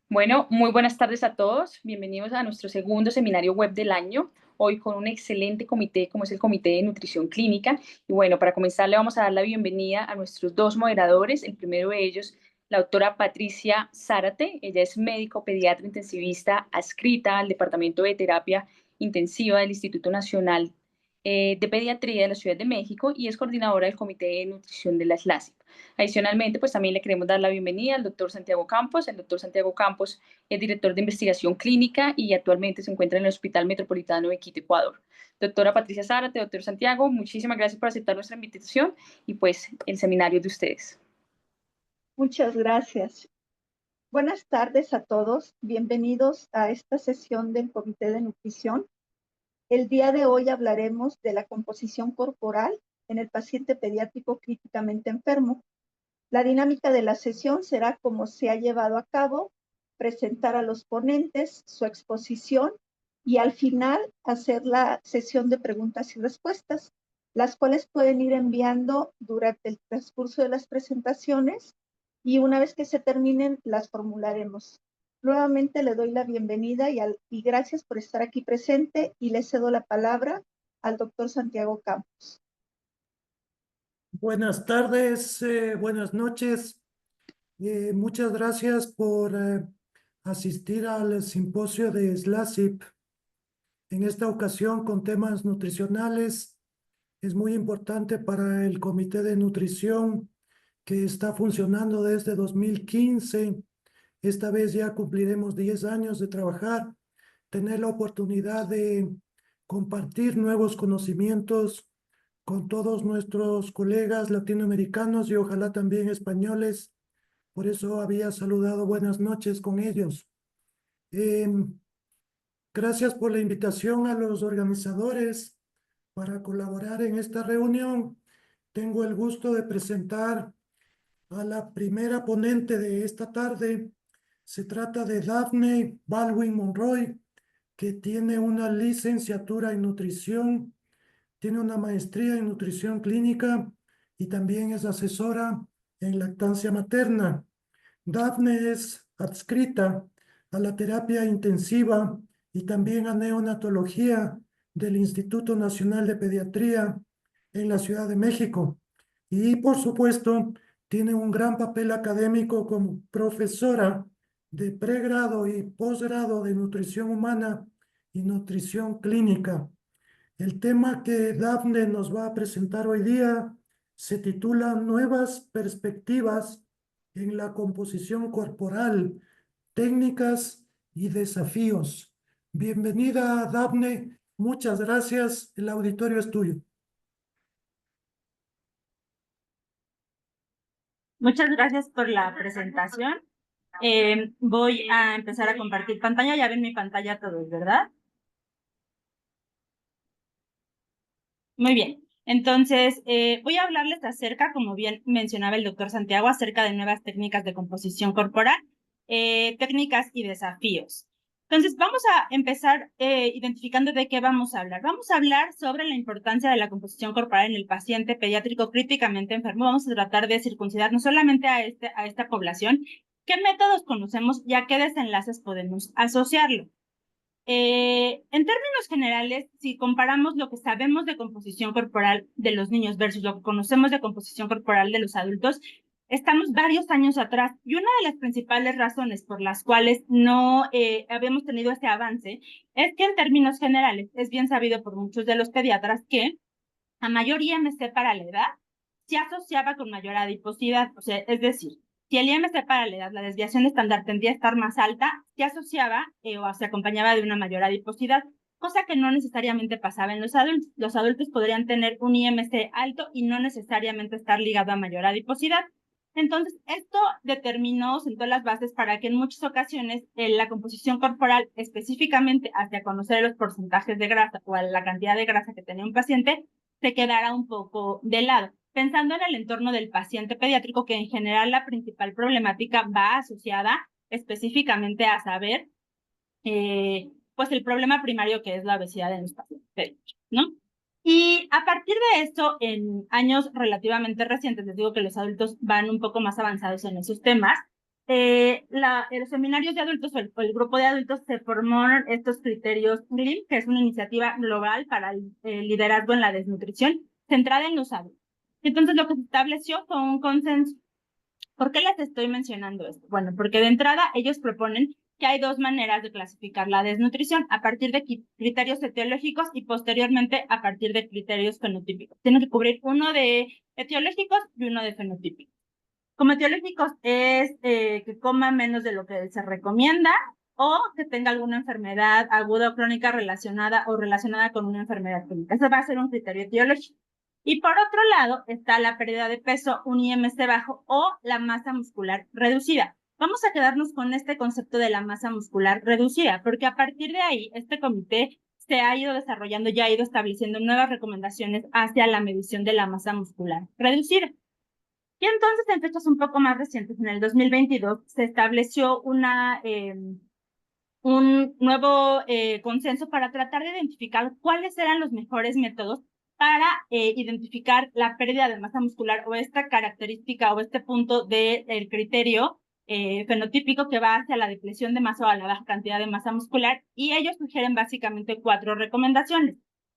Bueno, muy buenas tardes a todos. Bienvenidos a nuestro segundo seminario web del año. Hoy con un excelente comité como es el Comité de Nutrición Clínica. Y bueno, para comenzar le vamos a dar la bienvenida a nuestros dos moderadores. El primero de ellos, la doctora Patricia Zárate. Ella es médico pediatra intensivista adscrita al Departamento de Terapia Intensiva del Instituto Nacional de Pediatría de la Ciudad de México y es coordinadora del Comité de Nutrición de la SLASI. Adicionalmente, pues también le queremos dar la bienvenida al doctor Santiago Campos. El doctor Santiago Campos es director de investigación clínica y actualmente se encuentra en el Hospital Metropolitano de Quito, Ecuador. Doctora Patricia Zárate, doctor Santiago, muchísimas gracias por aceptar nuestra invitación y pues el seminario es de ustedes. Muchas gracias. Buenas tardes a todos. Bienvenidos a esta sesión del Comité de Nutrición. El día de hoy hablaremos de la composición corporal en el paciente pediátrico críticamente enfermo. La dinámica de la sesión será como se ha llevado a cabo, presentar a los ponentes, su exposición y al final hacer la sesión de preguntas y respuestas, las cuales pueden ir enviando durante el transcurso de las presentaciones y una vez que se terminen las formularemos. Nuevamente le doy la bienvenida y gracias por estar aquí presente y le cedo la palabra al doctor Santiago Campos. Buenas tardes, buenas noches. Muchas gracias por asistir al simposio de SLASIP. En esta ocasión con temas nutricionales. Es muy importante para el Comité de Nutrición que está funcionando desde 2015. Esta vez ya cumpliremos 10 años de trabajar, tener la oportunidad de compartir nuevos conocimientos con todos nuestros colegas latinoamericanos y ojalá también españoles. Por eso había saludado buenas noches con ellos. Gracias por la invitación a los organizadores para colaborar en esta reunión. Tengo el gusto de presentar a la primera ponente de esta tarde. Se trata de Daphne Baldwin Monroy, que tiene una licenciatura en nutrición, tiene una maestría en nutrición clínica y también es asesora en lactancia materna. Daphne es adscrita a la terapia intensiva y también a neonatología del Instituto Nacional de Pediatría en la Ciudad de México. Y por supuesto, tiene un gran papel académico como profesora de pregrado y posgrado de nutrición humana y nutrición clínica. El tema que Daphne nos va a presentar hoy día se titula Nuevas perspectivas en la composición corporal, técnicas y desafíos. Bienvenida, Daphne. Muchas gracias. El auditorio es tuyo. Muchas gracias por la presentación. Voy a empezar a compartir pantalla. Ya ven mi pantalla todos, ¿verdad? Muy bien. Entonces, voy a hablarles acerca, como bien mencionaba el doctor Santiago, acerca de nuevas técnicas de composición corporal, técnicas y desafíos. Entonces, vamos a empezar identificando de qué vamos a hablar. Vamos a hablar sobre la importancia de la composición corporal en el paciente pediátrico críticamente enfermo. Vamos a tratar de circuncidar no solamente a esta población, qué métodos conocemos y a qué desenlaces podemos asociarlo. En términos generales, si comparamos lo que sabemos de composición corporal de los niños versus lo que conocemos de composición corporal de los adultos, estamos varios años atrás. Y una de las principales razones por las cuales no habíamos tenido este avance es que en términos generales es bien sabido por muchos de los pediatras que a mayor IMC para la edad se asociaba con mayor adiposidad. O sea, es decir, si el IMC para la edad, la desviación estándar tendría a estar más alta, se asociaba o se acompañaba de una mayor adiposidad, cosa que no necesariamente pasaba en los adultos. Los adultos podrían tener un IMC alto y no necesariamente estar ligado a mayor adiposidad. Entonces, esto determinó, sentó las bases para que en muchas ocasiones la composición corporal, específicamente hacia conocer los porcentajes de grasa o la cantidad de grasa que tenía un paciente, se quedara un poco de lado. Pensando en el entorno del paciente pediátrico, que en general la principal problemática va asociada específicamente a saber, pues el problema primario que es la obesidad en los pacientes pediátricos, ¿no? Y a partir de esto, en años relativamente recientes, les digo que los adultos van un poco más avanzados en esos temas, los seminarios de adultos o el grupo de adultos se formaron estos criterios GLIM, que es una iniciativa global para el liderazgo en la desnutrición, centrada en los adultos. Entonces, lo que se estableció fue un consenso. ¿Por qué les estoy mencionando esto? Bueno, porque de entrada ellos proponen que hay dos maneras de clasificar la desnutrición, a partir de criterios etiológicos y posteriormente a partir de criterios fenotípicos. Tienen que cubrir uno de etiológicos y uno de fenotípicos. Como etiológicos es que coma menos de lo que se recomienda o que tenga alguna enfermedad aguda o crónica relacionada con una enfermedad crónica. Ese va a ser un criterio etiológico. Y por otro lado está la pérdida de peso, un IMC bajo o la masa muscular reducida. Vamos a quedarnos con este concepto de la masa muscular reducida, porque a partir de ahí este comité se ha ido desarrollando, ya ha ido estableciendo nuevas recomendaciones hacia la medición de la masa muscular reducida. Y entonces, en fechas un poco más recientes, en el 2022, se estableció un nuevo consenso para tratar de identificar cuáles eran los mejores métodos para identificar la pérdida de masa muscular o esta característica o este punto del criterio fenotípico que va hacia la depresión de masa o a la baja cantidad de masa muscular. Y ellos sugieren básicamente 4 recomendaciones.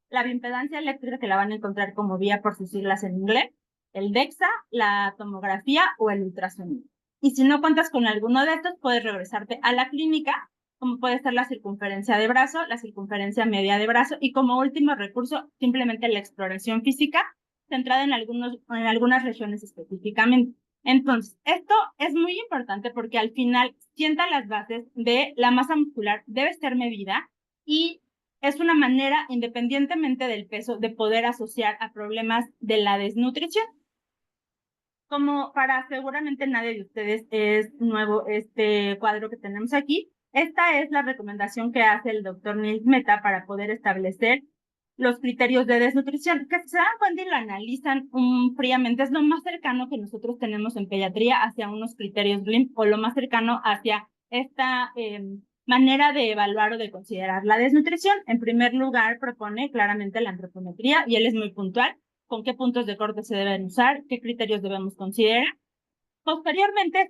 La bioimpedancia eléctrica, que la van a encontrar como vía por sus siglas en inglés, el DEXA, la tomografía o el ultrasonido. Y si no cuentas con alguno de estos, puedes regresarte a la clínica, como puede ser la circunferencia de brazo, la circunferencia media de brazo y como último recurso, simplemente la exploración física centrada en algunas regiones específicamente. Entonces, esto es muy importante porque al final sienta las bases de la masa muscular, debe ser medida y es una manera, independientemente del peso, de poder asociar a problemas de la desnutrición. Como para seguramente nadie de ustedes es nuevo este cuadro que tenemos aquí, esta es la recomendación que hace el doctor Nils Mehta para poder establecer los criterios de desnutrición, que se dan cuenta y lo analizan fríamente, es lo más cercano que nosotros tenemos en pediatría hacia unos criterios GLIM o lo más cercano hacia esta manera de evaluar o de considerar la desnutrición. En primer lugar, propone claramente la antropometría y él es muy puntual con qué puntos de corte se deben usar, qué criterios debemos considerar. Posteriormente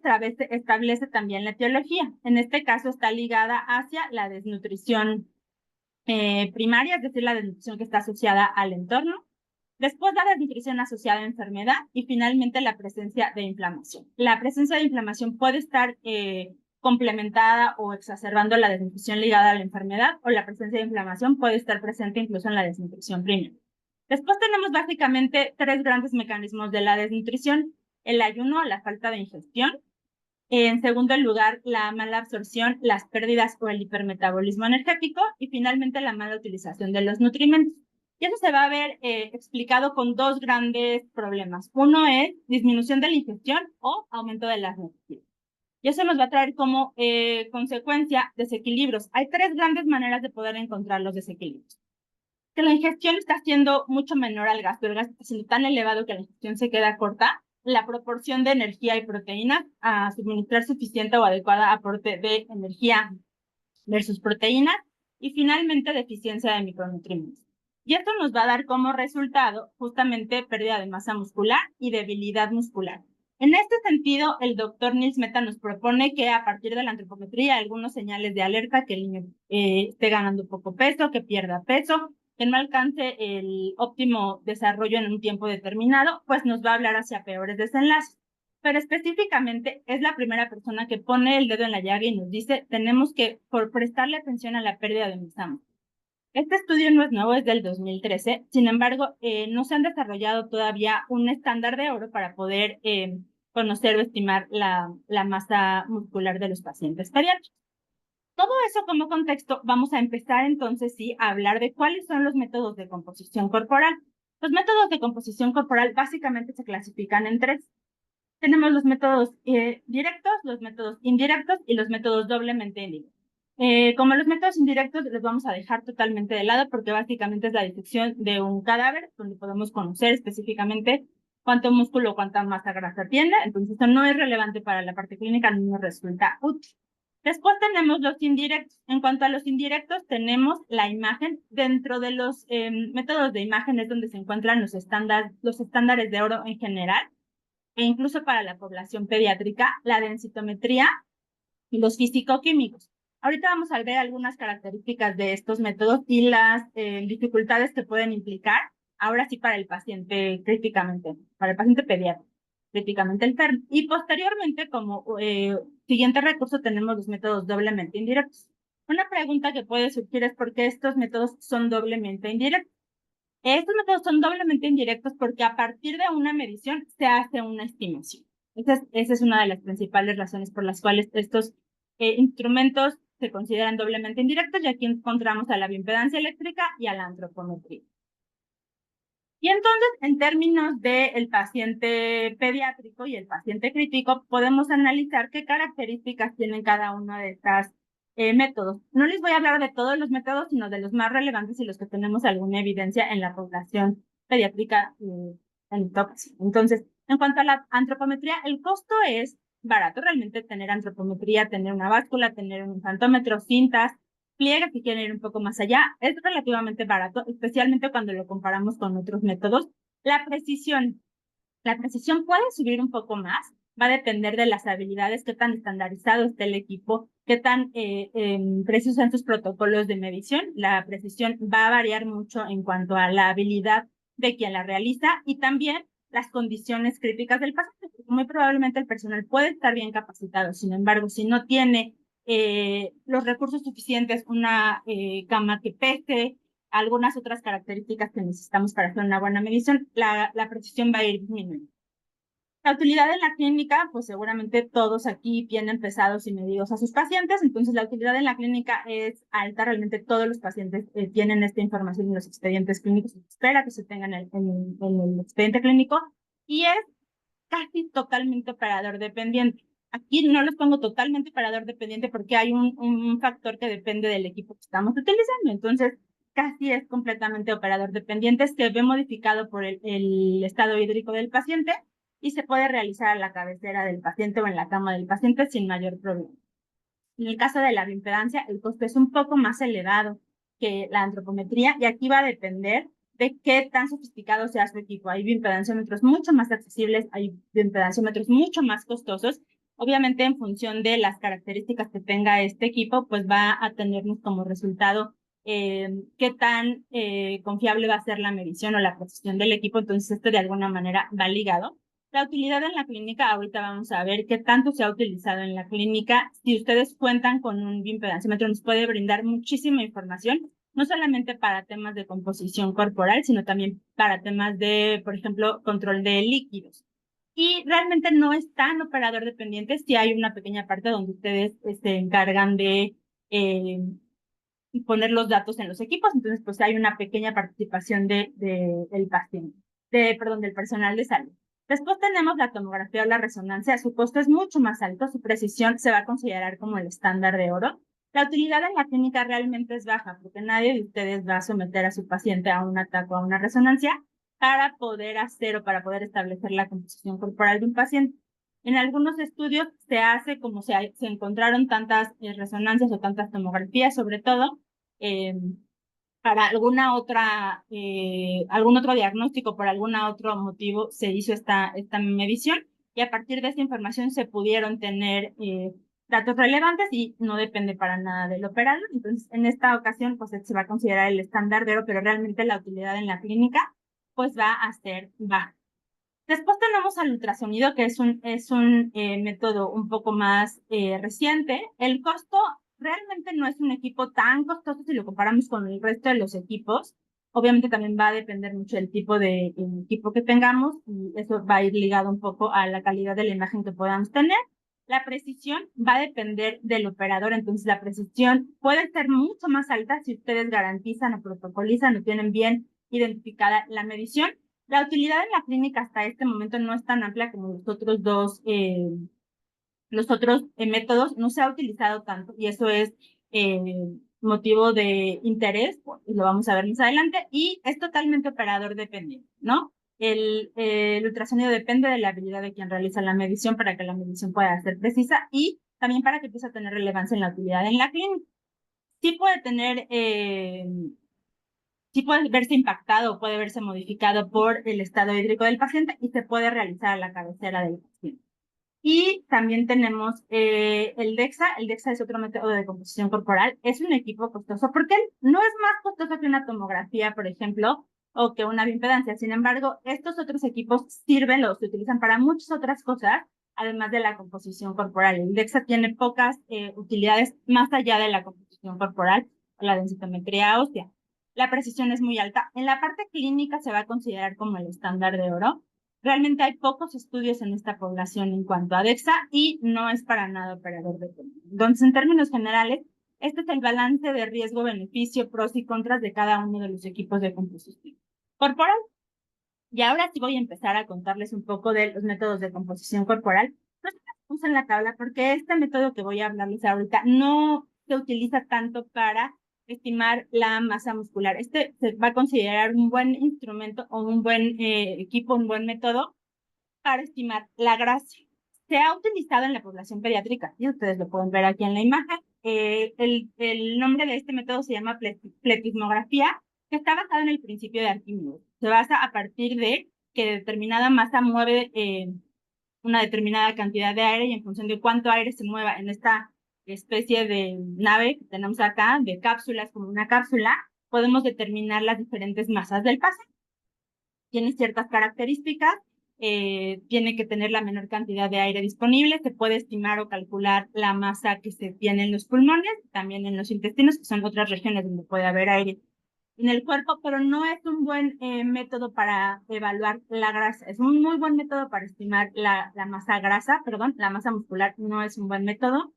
establece también la etiología. En este caso está ligada hacia la desnutrición primaria, es decir, la desnutrición que está asociada al entorno. Después la desnutrición asociada a enfermedad y finalmente la presencia de inflamación. La presencia de inflamación puede estar complementada o exacerbando la desnutrición ligada a la enfermedad o la presencia de inflamación puede estar presente incluso en la desnutrición primaria. Después tenemos básicamente 3 grandes mecanismos de la desnutrición. El ayuno, la falta de ingestión. En segundo lugar, la mala absorción, las pérdidas o el hipermetabolismo energético. Y finalmente, la mala utilización de los nutrimentos. Y eso se va a ver explicado con 2 grandes problemas. Uno es disminución de la ingestión o aumento de las necesidades. Y eso nos va a traer como consecuencia desequilibrios. Hay 3 grandes maneras de poder encontrar los desequilibrios. Que la ingestión está siendo mucho menor al gasto, el gasto está siendo tan elevado que la ingestión se queda corta, la proporción de energía y proteínas a suministrar suficiente o adecuada aporte de energía versus proteínas y finalmente deficiencia de micronutrientes. Y esto nos va a dar como resultado justamente pérdida de masa muscular y debilidad muscular. En este sentido, el doctor Nils Mehta nos propone que a partir de la antropometría hay algunos señales de alerta, que el niño esté ganando poco peso, que pierda peso, que no alcance el óptimo desarrollo en un tiempo determinado, pues nos va a hablar hacia peores desenlaces. Pero específicamente es la primera persona que pone el dedo en la llaga y nos dice, tenemos que prestarle atención a la pérdida de masa muscular. Este estudio no es nuevo, es del 2013, sin embargo, no se han desarrollado todavía un estándar de oro para poder conocer o estimar la masa muscular de los pacientes pediátricos. Todo eso como contexto, vamos a empezar entonces sí a hablar de cuáles son los métodos de composición corporal. Los métodos de composición corporal básicamente se clasifican en 3. Tenemos los métodos directos, los métodos indirectos y los métodos doblemente indirectos. Como los métodos indirectos los vamos a dejar totalmente de lado porque básicamente es la disección de un cadáver donde podemos conocer específicamente cuánto músculo o cuánta masa grasa tiene. Entonces esto no es relevante para la parte clínica, no nos resulta útil. Después tenemos los indirectos. En cuanto a los indirectos, tenemos la imagen. Dentro de los métodos de imagen es donde se encuentran los estándares de oro en general. e incluso para la población pediátrica, la densitometría y los físico-químicos. Ahorita vamos a ver algunas características de estos métodos y las dificultades que pueden implicar, ahora sí para el paciente críticamente, para el paciente pediátrico críticamente enfermo. Y posteriormente, como siguiente recurso, tenemos los métodos doblemente indirectos. Una pregunta que puede surgir es por qué estos métodos son doblemente indirectos. Estos métodos son doblemente indirectos porque a partir de una medición se hace una estimación. Esa es una de las principales razones por las cuales estos instrumentos se consideran doblemente indirectos, y aquí encontramos a la bioimpedancia eléctrica y a la antropometría. Y entonces, en términos del paciente pediátrico y el paciente crítico, podemos analizar qué características tienen cada uno de estos métodos. No les voy a hablar de todos los métodos, sino de los más relevantes y los que tenemos alguna evidencia en la población pediátrica en esta ocasión. Entonces, en cuanto a la antropometría, el costo es barato realmente tener antropometría, tener una báscula, tener un infantómetro, cintas, pliegues si quieren ir un poco más allá, es relativamente barato, especialmente cuando lo comparamos con otros métodos. La precisión puede subir un poco más, va a depender de las habilidades, qué tan estandarizado esté el equipo, qué tan precisos sean sus protocolos de medición. La precisión va a variar mucho en cuanto a la habilidad de quien la realiza y también las condiciones críticas del paciente. Muy probablemente el personal puede estar bien capacitado, sin embargo, si no tiene los recursos suficientes, una cama que pese, algunas otras características que necesitamos para hacer una buena medición, la precisión va a ir disminuyendo. La utilidad en la clínica, pues seguramente todos aquí vienen pesados y medidos a sus pacientes, entonces la utilidad en la clínica es alta, realmente todos los pacientes tienen esta información en los expedientes clínicos, se espera que se tengan en el expediente clínico, y es casi totalmente operador dependiente. Aquí no los pongo totalmente operador dependiente porque hay un factor que depende del equipo que estamos utilizando. Entonces, casi es completamente operador dependiente. Se ve modificado por el estado hídrico del paciente y se puede realizar a la cabecera del paciente o en la cama del paciente sin mayor problema. En el caso de la bioimpedancia, el costo es un poco más elevado que la antropometría y aquí va a depender de qué tan sofisticado sea su equipo. Hay bioimpedanciómetros mucho más accesibles, hay bioimpedanciómetros mucho más costosos. Obviamente, en función de las características que tenga este equipo, pues va a tenernos como resultado qué tan confiable va a ser la medición o la precisión del equipo. Entonces, esto de alguna manera va ligado. La utilidad en la clínica, ahorita vamos a ver qué tanto se ha utilizado en la clínica. Si ustedes cuentan con un bioimpedancímetro, nos puede brindar muchísima información, no solamente para temas de composición corporal, sino también para temas de, por ejemplo, control de líquidos. Y realmente no es tan operador dependiente, si hay una pequeña parte donde ustedes se encargan de poner los datos en los equipos, entonces pues hay una pequeña participación del paciente, del personal de salud. Después tenemos la tomografía o la resonancia. Su costo es mucho más alto, su precisión se va a considerar como el estándar de oro. La utilidad en la clínica realmente es baja, porque nadie de ustedes va a someter a su paciente a un ataque o a una resonancia para poder hacer o para poder establecer la composición corporal de un paciente. En algunos estudios se hace como se encontraron tantas resonancias o tantas tomografías, sobre todo para algún otro diagnóstico, por algún otro motivo se hizo esta medición y a partir de esta información se pudieron tener datos relevantes y no depende para nada del operador. Entonces, en esta ocasión, pues se va a considerar el estándar de oro, pero realmente la utilidad en la clínica, pues va a ser baja. Después tenemos al ultrasonido, que es un método un poco más reciente. El costo realmente no es un equipo tan costoso si lo comparamos con el resto de los equipos. Obviamente también va a depender mucho del tipo de equipo que tengamos y eso va a ir ligado un poco a la calidad de la imagen que podamos tener. La precisión va a depender del operador, entonces la precisión puede ser mucho más alta si ustedes garantizan o protocolizan o tienen bien identificada la medición. La utilidad en la clínica hasta este momento no es tan amplia como los otros métodos, no se ha utilizado tanto y eso es motivo de interés, y lo vamos a ver más adelante, y es totalmente operador dependiente, ¿no? El ultrasonido depende de la habilidad de quien realiza la medición para que la medición pueda ser precisa y también para que empiece a tener relevancia en la utilidad en la clínica. Sí puede tener sí puede verse impactado o puede verse modificado por el estado hídrico del paciente y se puede realizar a la cabecera del paciente. Y también tenemos el DEXA. El DEXA es otro método de composición corporal. Es un equipo costoso porque no es más costoso que una tomografía, por ejemplo, o que una bioimpedancia. Sin embargo, estos otros equipos sirven, los se utilizan para muchas otras cosas, además de la composición corporal. El DEXA tiene pocas utilidades más allá de la composición corporal, la densitometría ósea. La precisión es muy alta. En la parte clínica se va a considerar como el estándar de oro. Realmente hay pocos estudios en esta población en cuanto a DEXA y no es para nada operador de columna. Entonces, en términos generales, este es el balance de riesgo-beneficio, pros y contras de cada uno de los equipos de composición corporal. Y ahora sí voy a empezar a contarles un poco de los métodos de composición corporal. No se las puse en la tabla porque este método que voy a hablarles ahorita no se utiliza tanto para estimar la masa muscular. Este se va a considerar un buen instrumento o un buen equipo, un buen método para estimar la grasa. Se ha utilizado en la población pediátrica y ustedes lo pueden ver aquí en la imagen. El nombre de este método se llama pletismografía, que está basado en el principio de Arquímedes. Se basa a partir de que determinada masa mueve una determinada cantidad de aire y en función de cuánto aire se mueva en esta especie de nave que tenemos acá, de cápsulas como una cápsula, podemos determinar las diferentes masas del paciente. Tiene ciertas características, tiene que tener la menor cantidad de aire disponible, se puede estimar o calcular la masa que se tiene en los pulmones, también en los intestinos, que son otras regiones donde puede haber aire en el cuerpo, pero no es un buen método para evaluar la grasa. Es un muy buen método para estimar la masa grasa, perdón, la masa muscular no es un buen método.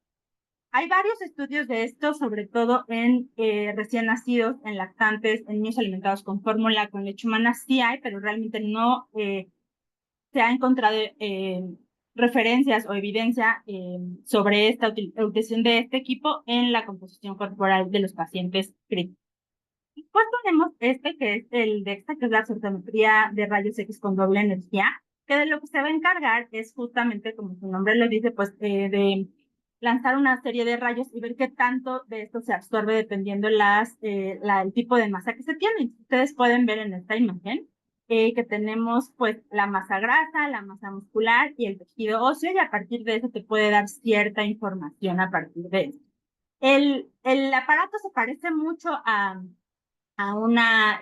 Hay varios estudios de esto, sobre todo en recién nacidos, en lactantes, en niños alimentados con fórmula, con leche humana, sí hay, pero realmente no se ha encontrado referencias o evidencia sobre esta utilización de este equipo en la composición corporal de los pacientes críticos. Después tenemos este que es el DEXA, que es la absortometría de rayos X con doble energía, que de lo que se va a encargar es justamente, como su nombre lo dice, pues de lanzar una serie de rayos y ver qué tanto de esto se absorbe dependiendo el tipo de masa que se tiene. Ustedes pueden ver en esta imagen que tenemos pues la masa grasa, la masa muscular y el tejido óseo, y a partir de eso te puede dar cierta información a partir de eso. El aparato se parece mucho a una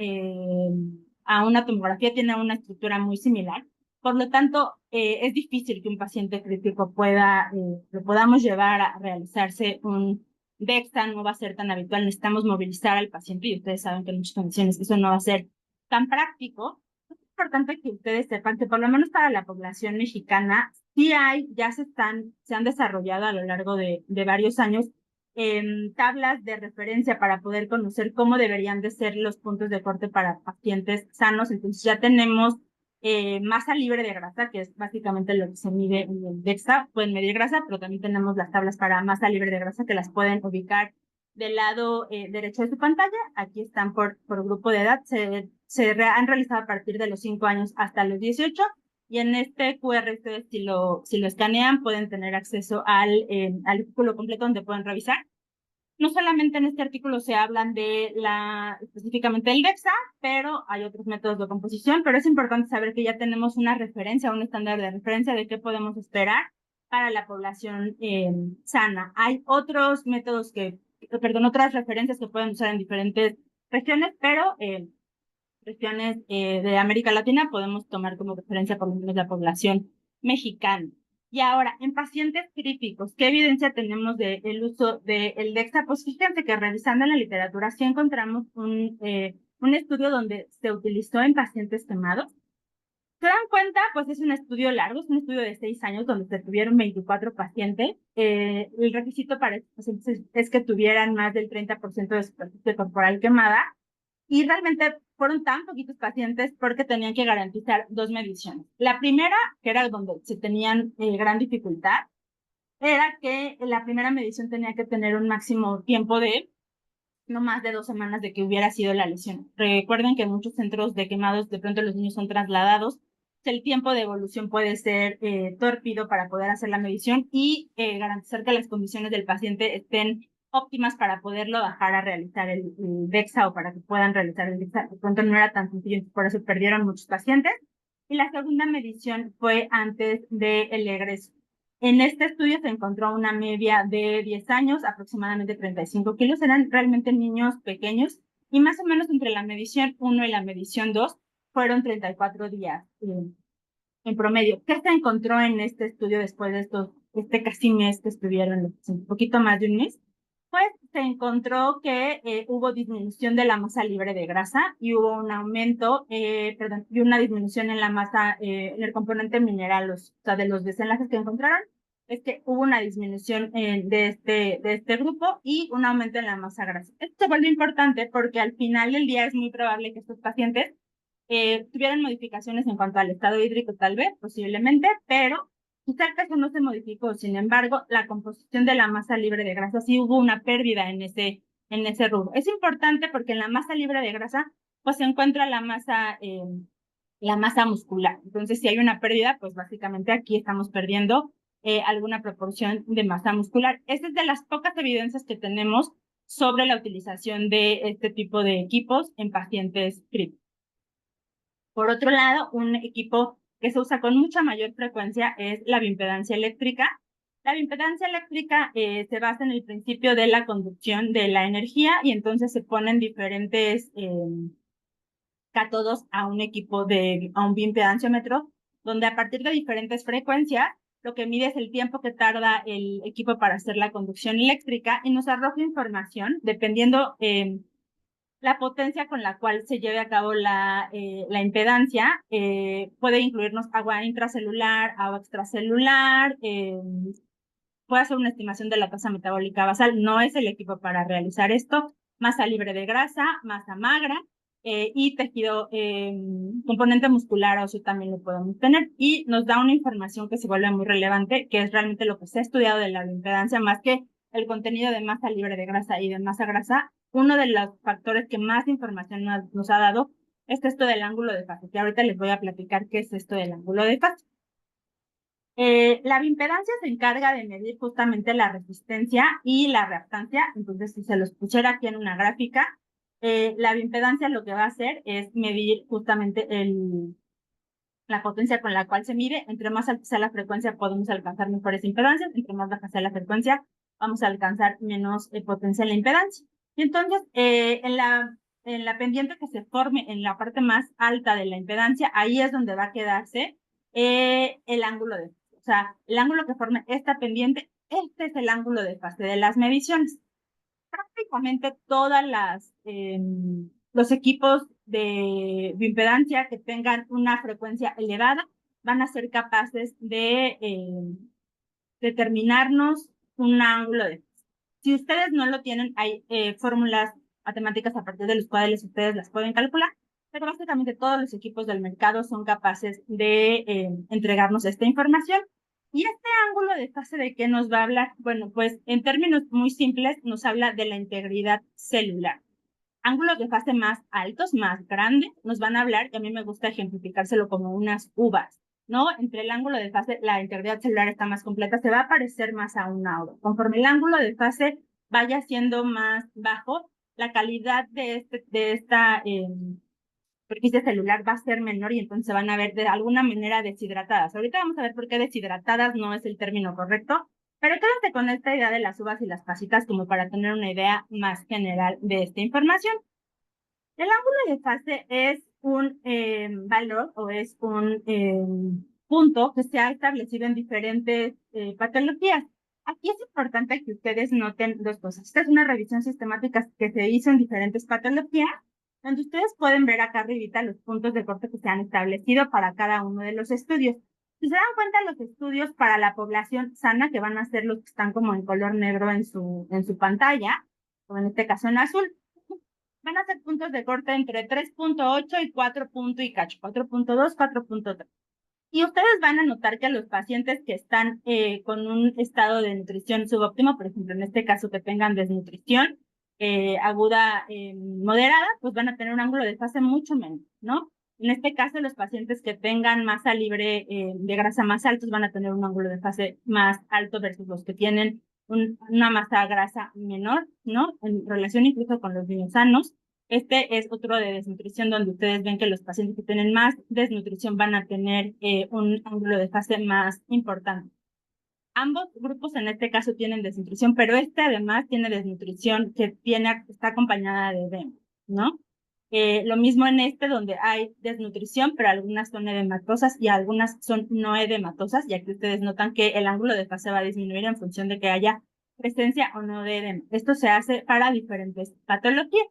tomografía, tiene una estructura muy similar. Por lo tanto, es difícil que un paciente crítico lo podamos llevar a realizarse un DEXA, no va a ser tan habitual, necesitamos movilizar al paciente y ustedes saben que en muchas condiciones eso no va a ser tan práctico. Es importante que ustedes sepan que por lo menos para la población mexicana, se han desarrollado a lo largo de varios años tablas de referencia para poder conocer cómo deberían de ser los puntos de corte para pacientes sanos. Entonces ya tenemos masa libre de grasa, que es básicamente lo que se mide en el DEXA. Pueden medir grasa, pero también tenemos las tablas para masa libre de grasa que las pueden ubicar del lado derecho de su pantalla. Aquí están por grupo de edad. Se han realizado a partir de los 5 años hasta los 18. Y en este QR, ustedes si lo escanean, pueden tener acceso al artículo completo donde pueden revisar. No solamente en este artículo se hablan específicamente del DEXA, pero hay otros métodos de composición, pero es importante saber que ya tenemos una referencia, un estándar de referencia de qué podemos esperar para la población sana. Hay otros métodos otras referencias que pueden usar en diferentes regiones, pero regiones de América Latina podemos tomar como referencia por lo menos la población mexicana. Y ahora, en pacientes críticos, ¿qué evidencia tenemos del uso del DEXA? Pues fíjense que revisando en la literatura sí encontramos un estudio donde se utilizó en pacientes quemados. ¿Se dan cuenta? Pues es un estudio largo, es un estudio de 6 años donde se tuvieron 24 pacientes. El requisito para estos pacientes es que tuvieran más del 30% de superficie corporal quemada. Y realmente fueron tan poquitos pacientes porque tenían que garantizar 2 mediciones. La primera, que era donde se tenían gran dificultad, era que la primera medición tenía que tener un máximo tiempo de no más de 2 semanas de que hubiera sido la lesión. Recuerden que en muchos centros de quemados de pronto los niños son trasladados. El tiempo de evolución puede ser tórpido para poder hacer la medición y garantizar que las condiciones del paciente estén óptimas para poderlo bajar a realizar el DEXA o para que puedan realizar el DEXA. De pronto no era tan sencillo, por eso perdieron muchos pacientes. Y la segunda medición fue antes del egreso. En este estudio se encontró una media de 10 años, aproximadamente 35 kilos. Eran realmente niños pequeños y más o menos entre la medición 1 y la medición 2 fueron 34 días en promedio. ¿Qué se encontró en este estudio después de este casi mes que estuvieron, un poquito más de un mes? Pues se encontró que hubo disminución de la masa libre de grasa y hubo un aumento, y una disminución en la masa, en el componente mineral, o sea, de los desenlaces que encontraron, es que hubo una disminución de este grupo y un aumento en la masa grasa. Esto se vuelve importante porque al final del día es muy probable que estos pacientes tuvieran modificaciones en cuanto al estado hídrico, tal vez, posiblemente, pero quizá el peso no se modificó. Sin embargo, la composición de la masa libre de grasa sí hubo una pérdida en ese rubro. Es importante porque en la masa libre de grasa pues se encuentra la masa muscular. Entonces, si hay una pérdida, pues básicamente aquí estamos perdiendo alguna proporción de masa muscular. Esta es de las pocas evidencias que tenemos sobre la utilización de este tipo de equipos en pacientes críticos. Por otro lado, un equipo que se usa con mucha mayor frecuencia es la bioimpedancia eléctrica. La bioimpedancia eléctrica se basa en el principio de la conducción de la energía y entonces se ponen diferentes cátodos a un bioimpedanciómetro, donde a partir de diferentes frecuencias, lo que mide es el tiempo que tarda el equipo para hacer la conducción eléctrica y nos arroja información dependiendo la potencia con la cual se lleve a cabo la impedancia. Puede incluirnos agua intracelular, agua extracelular, puede hacer una estimación de la tasa metabólica basal. No es el equipo para realizar esto. Masa libre de grasa, masa magra y tejido, componente muscular óseo también lo podemos tener. Y nos da una información que se vuelve muy relevante, que es realmente lo que se ha estudiado de la impedancia, más que el contenido de masa libre de grasa y de masa grasa. Uno de los factores que más información nos ha dado es esto del ángulo de fase, que ahorita les voy a platicar qué es esto del ángulo de fase. La bioimpedancia se encarga de medir justamente la resistencia y la reactancia. Entonces, si se los pusiera aquí en una gráfica, la bioimpedancia lo que va a hacer es medir justamente la potencia con la cual se mide. Entre más alta sea la frecuencia, podemos alcanzar mejores impedancias. Entre más baja sea la frecuencia, vamos a alcanzar menos potencia en la impedancia. Y entonces, en la pendiente que se forme en la parte más alta de la impedancia, ahí es donde va a quedarse el ángulo de fase. O sea, el ángulo que forme esta pendiente, este es el ángulo de fase de las mediciones. Prácticamente todas los equipos de bioimpedancia que tengan una frecuencia elevada van a ser capaces de determinarnos un ángulo de fase. Si ustedes no lo tienen, hay fórmulas matemáticas a partir de las cuales ustedes las pueden calcular, pero básicamente todos los equipos del mercado son capaces de entregarnos esta información. ¿Y este ángulo de fase de qué nos va a hablar? Bueno, pues en términos muy simples nos habla de la integridad celular. Ángulos de fase más altos, más grandes, nos van a hablar, y a mí me gusta ejemplificárselo como unas uvas, ¿no? Entre el ángulo de fase, la integridad celular está más completa, se va a parecer más a una uva. Conforme el ángulo de fase vaya siendo más bajo, la calidad de esta superficie celular va a ser menor y entonces se van a ver de alguna manera deshidratadas. Ahorita vamos a ver por qué deshidratadas no es el término correcto, pero quédate con esta idea de las uvas y las pasitas como para tener una idea más general de esta información. El ángulo de fase es un valor o es un punto que se ha establecido en diferentes patologías. Aquí es importante que ustedes noten dos cosas. Esta es una revisión sistemática que se hizo en diferentes patologías, donde ustedes pueden ver acá arribita los puntos de corte que se han establecido para cada uno de los estudios. Si se dan cuenta, los estudios para la población sana, que van a ser los que están como en color negro en su pantalla, o en este caso en azul, van a ser puntos de corte entre 3.8 y 4 y cacho, 4.2, 4.3. Y ustedes van a notar que los pacientes que están con un estado de nutrición subóptimo, por ejemplo, en este caso que tengan desnutrición aguda moderada, pues van a tener un ángulo de fase mucho menos, ¿no? En este caso, los pacientes que tengan masa libre de grasa más altos van a tener un ángulo de fase más alto versus los que tienen una masa grasa menor, ¿no? En relación incluso con los niños sanos. Este es otro de desnutrición donde ustedes ven que los pacientes que tienen más desnutrición van a tener un ángulo de fase más importante. Ambos grupos en este caso tienen desnutrición, pero este además tiene desnutrición que está acompañada de edema, ¿no? Lo mismo en este donde hay desnutrición, pero algunas son edematosas y algunas son no edematosas, ya que ustedes notan que el ángulo de fase va a disminuir en función de que haya presencia o no de edema. Esto se hace para diferentes patologías.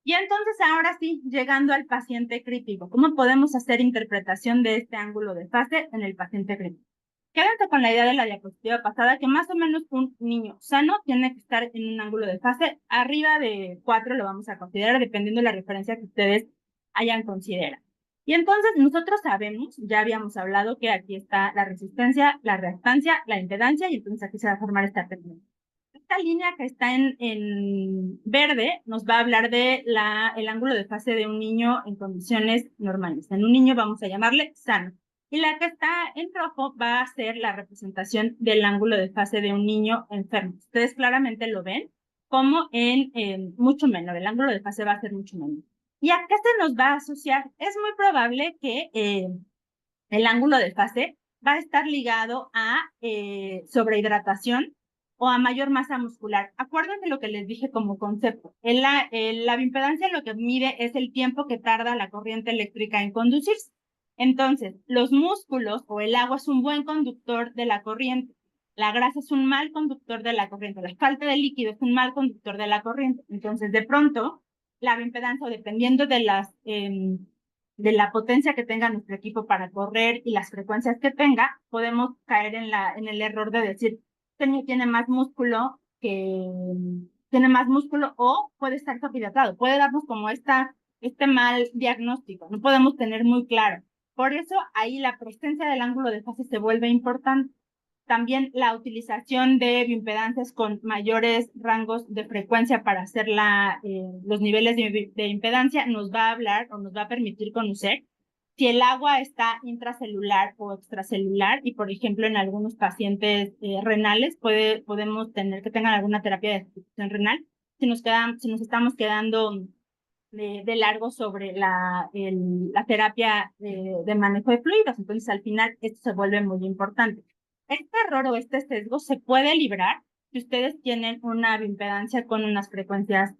Y entonces ahora sí, llegando al paciente crítico, ¿cómo podemos hacer interpretación de este ángulo de fase en el paciente crítico? Quédense con la idea de la diapositiva pasada, que más o menos un niño sano tiene que estar en un ángulo de fase arriba de 4, lo vamos a considerar, dependiendo de la referencia que ustedes hayan considerado. Y entonces nosotros sabemos, ya habíamos hablado que aquí está la resistencia, la reactancia, la impedancia, y entonces aquí se va a formar esta tendencia. Esta línea que está en verde nos va a hablar de el ángulo de fase de un niño en condiciones normales. En un niño vamos a llamarle sano. Y la que está en rojo va a ser la representación del ángulo de fase de un niño enfermo. Ustedes claramente lo ven como en mucho menor. El ángulo de fase va a ser mucho menor. ¿Y a qué se nos va a asociar? Es muy probable que el ángulo de fase va a estar ligado a sobrehidratación o a mayor masa muscular. Acuérdense lo que les dije como concepto. La bioimpedancia lo que mide es el tiempo que tarda la corriente eléctrica en conducirse. Entonces, los músculos o el agua es un buen conductor de la corriente. La grasa es un mal conductor de la corriente. La falta de líquido es un mal conductor de la corriente. Entonces, de pronto, la bioimpedancia, dependiendo de la potencia que tenga nuestro equipo para correr y las frecuencias que tenga, podemos caer en el error de decir, tiene más músculo o puede estar sobrehidratado. Puede darnos como este mal diagnóstico. No podemos tener muy claro. Por eso ahí la presencia del ángulo de fase se vuelve importante. También la utilización de bioimpedancias con mayores rangos de frecuencia para hacer los niveles de impedancia nos va a hablar o nos va a permitir conocer si el agua está intracelular o extracelular, y por ejemplo en algunos pacientes renales podemos tener que tengan alguna terapia de sustitución renal si nos estamos quedando de largo sobre la terapia de manejo de fluidos. Entonces al final esto se vuelve muy importante. Este error o este sesgo se puede librar si ustedes tienen una bioimpedancia con unas frecuencias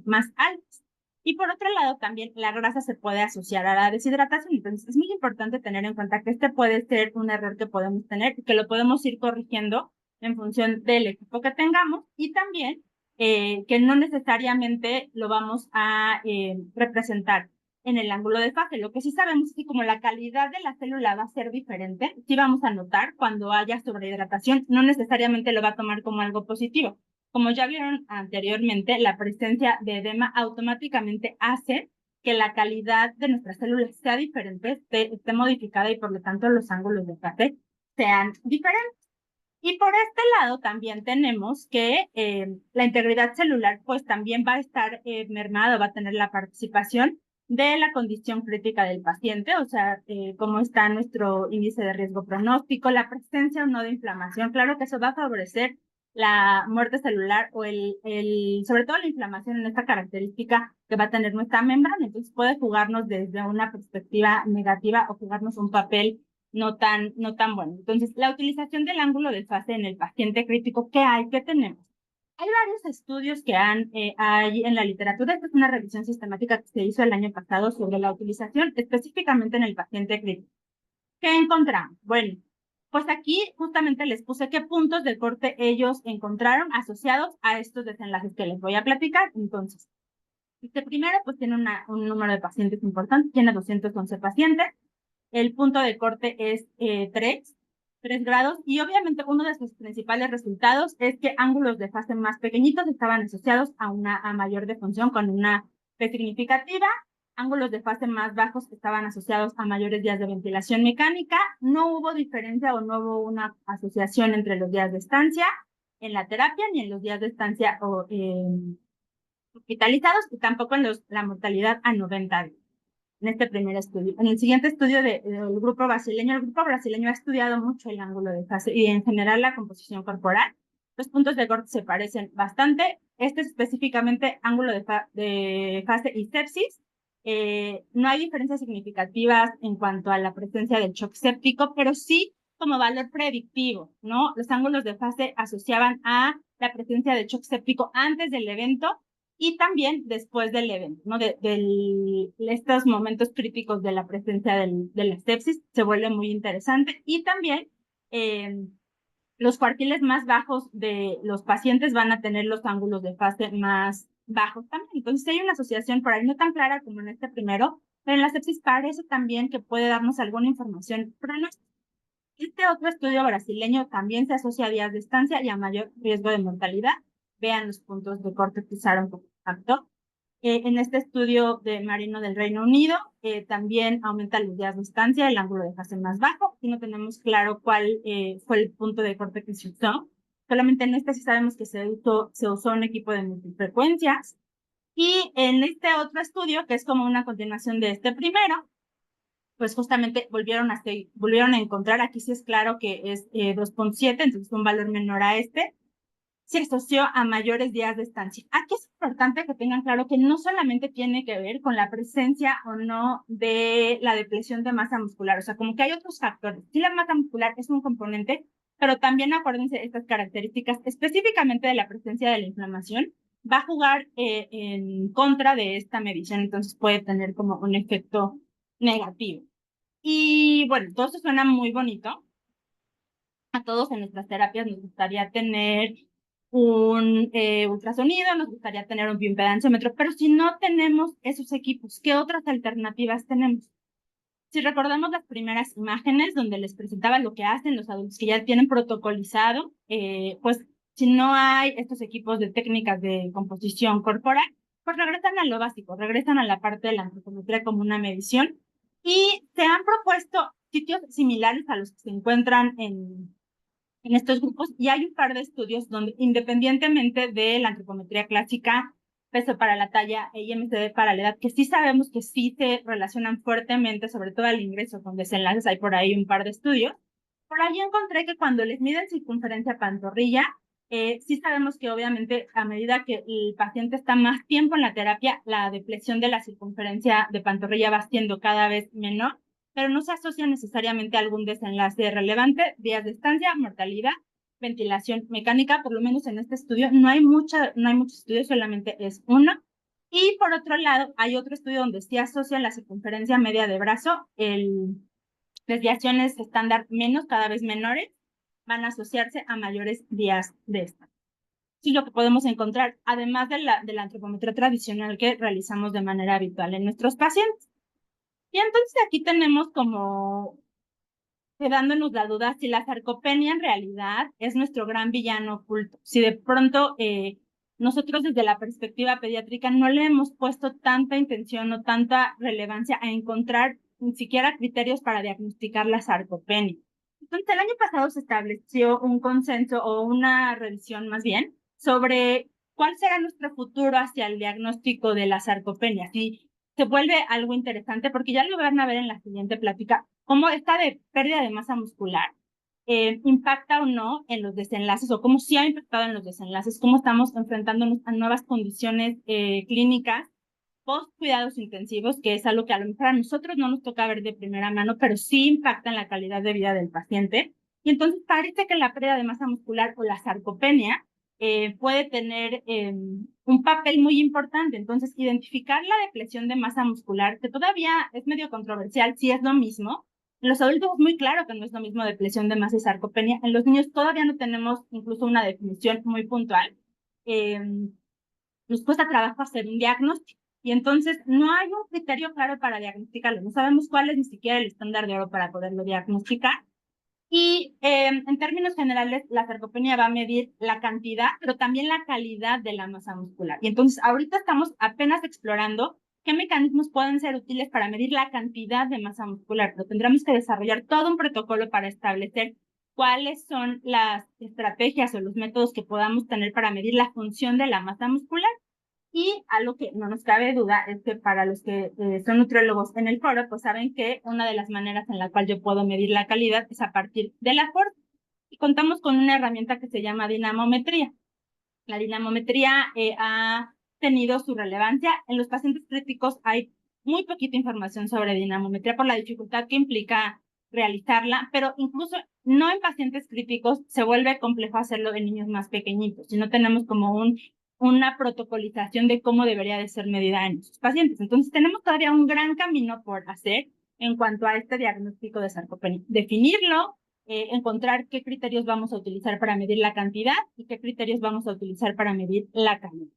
más altas. Y por otro lado, también la grasa se puede asociar a la deshidratación. Entonces, es muy importante tener en cuenta que este puede ser un error que podemos tener y que lo podemos ir corrigiendo en función del equipo que tengamos, y también que no necesariamente lo vamos a representar en el ángulo de fase. Lo que sí sabemos es que como la calidad de la célula va a ser diferente, sí vamos a notar cuando haya sobrehidratación, no necesariamente lo va a tomar como algo positivo. Como ya vieron anteriormente, la presencia de edema automáticamente hace que la calidad de nuestras células sea diferente, esté modificada, y por lo tanto los ángulos de fase sean diferentes. Y por este lado también tenemos que la integridad celular pues también va a estar mermada, va a tener la participación de la condición crítica del paciente, o sea, cómo está nuestro índice de riesgo pronóstico, la presencia o no de inflamación. Claro que eso va a favorecer la muerte celular o sobre todo la inflamación en esta característica que va a tener nuestra membrana. Entonces puede jugarnos desde una perspectiva negativa o jugarnos un papel no tan bueno. Entonces, la utilización del ángulo de fase en el paciente crítico, ¿qué tenemos? Hay varios estudios que hay en la literatura. Esta es una revisión sistemática que se hizo el año pasado sobre la utilización específicamente en el paciente crítico. ¿Qué encontramos? Bueno, pues aquí justamente les puse qué puntos de corte ellos encontraron asociados a estos desenlaces que les voy a platicar. Entonces, primero pues tiene un número de pacientes importante, tiene 211 pacientes. El punto de corte es 3 grados, y obviamente uno de sus principales resultados es que ángulos de fase más pequeñitos estaban asociados a mayor defunción con una P significativa, ángulos de fase más bajos estaban asociados a mayores días de ventilación mecánica. No hubo diferencia o no hubo una asociación entre los días de estancia en la terapia ni en los días de estancia hospitalizados, y tampoco en la mortalidad a 90 días. en este primer estudio. En el siguiente estudio del grupo brasileño, el grupo brasileño ha estudiado mucho el ángulo de fase y en general la composición corporal. Los puntos de corte se parecen bastante. Este es específicamente ángulo de fase y sepsis. No hay diferencias significativas en cuanto a la presencia del shock séptico, pero sí como valor predictivo, ¿no? Los ángulos de fase asociaban a la presencia del shock séptico antes del evento y también después del evento, ¿no? Estos momentos críticos de la presencia de la sepsis se vuelve muy interesante y también los cuartiles más bajos de los pacientes van a tener los ángulos de fase más bajos también. Entonces hay una asociación por ahí no tan clara como en este primero, pero en la sepsis parece también que puede darnos alguna información pronóstica. Este otro estudio brasileño también se asocia a días de estancia y a mayor riesgo de mortalidad. Vean los puntos de corte que usaron como factor. En este estudio de Marino del Reino Unido, también aumenta los días de estancia, el ángulo de fase más bajo, y no tenemos claro cuál fue el punto de corte que se usó. Solamente en este sí sabemos que se usó un equipo de multifrecuencias. Y en este otro estudio, que es como una continuación de este primero, pues justamente volvieron a encontrar, aquí sí es claro que es 2.7, entonces un valor menor a este, se asoció a mayores días de estancia. Aquí es importante que tengan claro que no solamente tiene que ver con la presencia o no de la depresión de masa muscular, o sea, como que hay otros factores. Sí, la masa muscular es un componente, pero también acuérdense estas características específicamente de la presencia de la inflamación va a jugar en contra de esta medición, entonces puede tener como un efecto negativo. Y bueno, todo esto suena muy bonito. A todos en nuestras terapias nos gustaría tener un ultrasonido, nos gustaría tener un bioimpedancómetro, pero si no tenemos esos equipos, ¿qué otras alternativas tenemos? Si recordamos las primeras imágenes donde les presentaba lo que hacen los adultos que ya tienen protocolizado, pues si no hay estos equipos de técnicas de composición corporal, pues regresan a lo básico, regresan a la parte de la antropometría como una medición y se han propuesto sitios similares a los que se encuentran en estos grupos y hay un par de estudios donde independientemente de la antropometría clásica, peso para la talla e IMCD para la edad, que sí sabemos que sí se relacionan fuertemente, sobre todo al ingreso con desenlaces, hay por ahí un par de estudios. Por ahí encontré que cuando les miden circunferencia pantorrilla, sí sabemos que obviamente a medida que el paciente está más tiempo en la terapia, la depresión de la circunferencia de pantorrilla va siendo cada vez menor, pero no se asocia necesariamente a algún desenlace relevante, días de estancia, mortalidad, ventilación mecánica, por lo menos en este estudio no hay muchos estudios, solamente es uno. Y por otro lado, hay otro estudio donde sí asocian la circunferencia media de brazo, desviaciones estándar menos, cada vez menores, van a asociarse a mayores días de estancia. Sí, lo que podemos encontrar, además de la antropometría tradicional que realizamos de manera habitual en nuestros pacientes. Y entonces aquí tenemos como quedándonos la duda si la sarcopenia en realidad es nuestro gran villano oculto. Si de pronto nosotros desde la perspectiva pediátrica no le hemos puesto tanta intención o tanta relevancia a encontrar ni siquiera criterios para diagnosticar la sarcopenia. Entonces el año pasado se estableció un consenso o una revisión más bien sobre cuál será nuestro futuro hacia el diagnóstico de la sarcopenia. Si se vuelve algo interesante porque ya lo van a ver en la siguiente plática, cómo esta de pérdida de masa muscular impacta o no en los desenlaces o cómo sí ha impactado en los desenlaces, cómo estamos enfrentándonos a nuevas condiciones clínicas post cuidados intensivos, que es algo que a lo mejor a nosotros no nos toca ver de primera mano, pero sí impacta en la calidad de vida del paciente. Y entonces parece que la pérdida de masa muscular o la sarcopenia puede tener un papel muy importante. Entonces, identificar la depresión de masa muscular, que todavía es medio controversial, si es lo mismo. En los adultos es muy claro que no es lo mismo depresión de masa y sarcopenia. En los niños todavía no tenemos incluso una definición muy puntual. Nos cuesta trabajo hacer un diagnóstico. Y entonces no hay un criterio claro para diagnosticarlo. No sabemos cuál es ni siquiera el estándar de oro para poderlo diagnosticar. Y en términos generales, la sarcopenia va a medir la cantidad, pero también la calidad de la masa muscular. Y entonces ahorita estamos apenas explorando qué mecanismos pueden ser útiles para medir la cantidad de masa muscular, pero tendremos que desarrollar todo un protocolo para establecer cuáles son las estrategias o los métodos que podamos tener para medir la función de la masa muscular. Y algo que no nos cabe duda es que para los que son nutriólogos en el foro, pues saben que una de las maneras en la cual yo puedo medir la calidad es a partir de la FORT. Y contamos con una herramienta que se llama dinamometría. La dinamometría ha tenido su relevancia. En los pacientes críticos hay muy poquita información sobre dinamometría por la dificultad que implica realizarla, pero incluso no en pacientes críticos se vuelve complejo hacerlo en niños más pequeñitos, si no tenemos como una protocolización de cómo debería de ser medida en esos pacientes. Entonces tenemos todavía un gran camino por hacer en cuanto a este diagnóstico de sarcopenia. Definirlo, encontrar qué criterios vamos a utilizar para medir la cantidad y qué criterios vamos a utilizar para medir la calidad.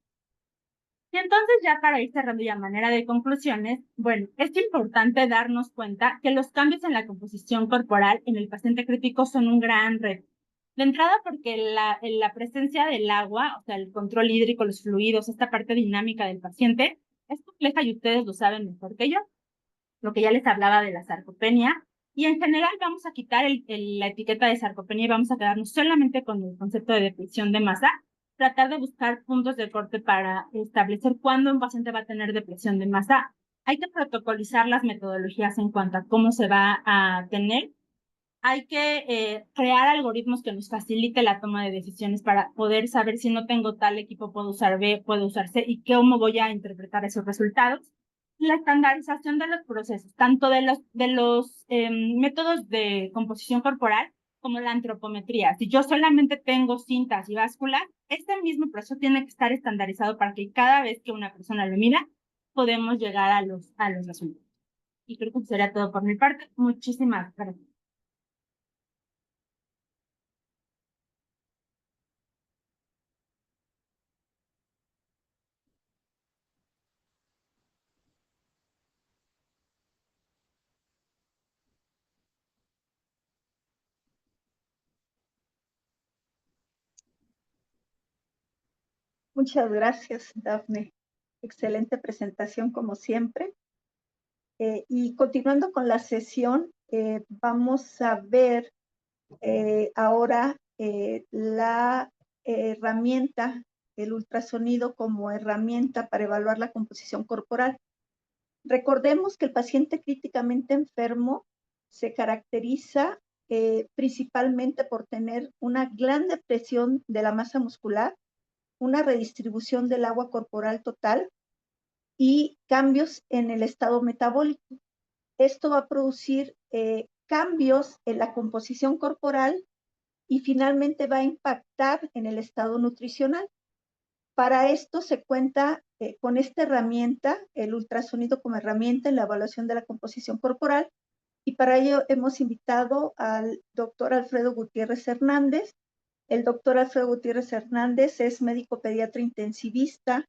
Y entonces ya para ir cerrando ya manera de conclusiones, bueno, es importante darnos cuenta que los cambios en la composición corporal en el paciente crítico son un gran reto. De entrada porque la presencia del agua, o sea, el control hídrico, los fluidos, esta parte dinámica del paciente, es compleja y ustedes lo saben mejor que yo. Lo que ya les hablaba de la sarcopenia. Y en general vamos a quitar la etiqueta de sarcopenia y vamos a quedarnos solamente con el concepto de depresión de masa, tratar de buscar puntos de corte para establecer cuándo un paciente va a tener depresión de masa. Hay que protocolizar las metodologías en cuanto a cómo se va a tener. Hay que crear algoritmos que nos facilite la toma de decisiones para poder saber si no tengo tal equipo, puedo usar B, puedo usar C y cómo voy a interpretar esos resultados. La estandarización de los procesos, tanto de los métodos de composición corporal como la antropometría. Si yo solamente tengo cintas y básculas, este mismo proceso tiene que estar estandarizado para que cada vez que una persona lo mida, podemos llegar a los resultados. Y creo que eso sería todo por mi parte. Muchísimas gracias. Muchas gracias, Dafne. Excelente presentación como siempre. Y continuando con la sesión, vamos a ver ahora la herramienta, el ultrasonido como herramienta para evaluar la composición corporal. Recordemos que el paciente críticamente enfermo se caracteriza principalmente por tener una gran depresión de la masa muscular, una redistribución del agua corporal total y cambios en el estado metabólico. Esto va a producir cambios en la composición corporal y finalmente va a impactar en el estado nutricional. Para esto se cuenta con esta herramienta, el ultrasonido como herramienta en la evaluación de la composición corporal, y para ello hemos invitado al doctor Alfredo Gutiérrez Hernández. El doctor Alfredo Gutiérrez Hernández es médico pediatra intensivista,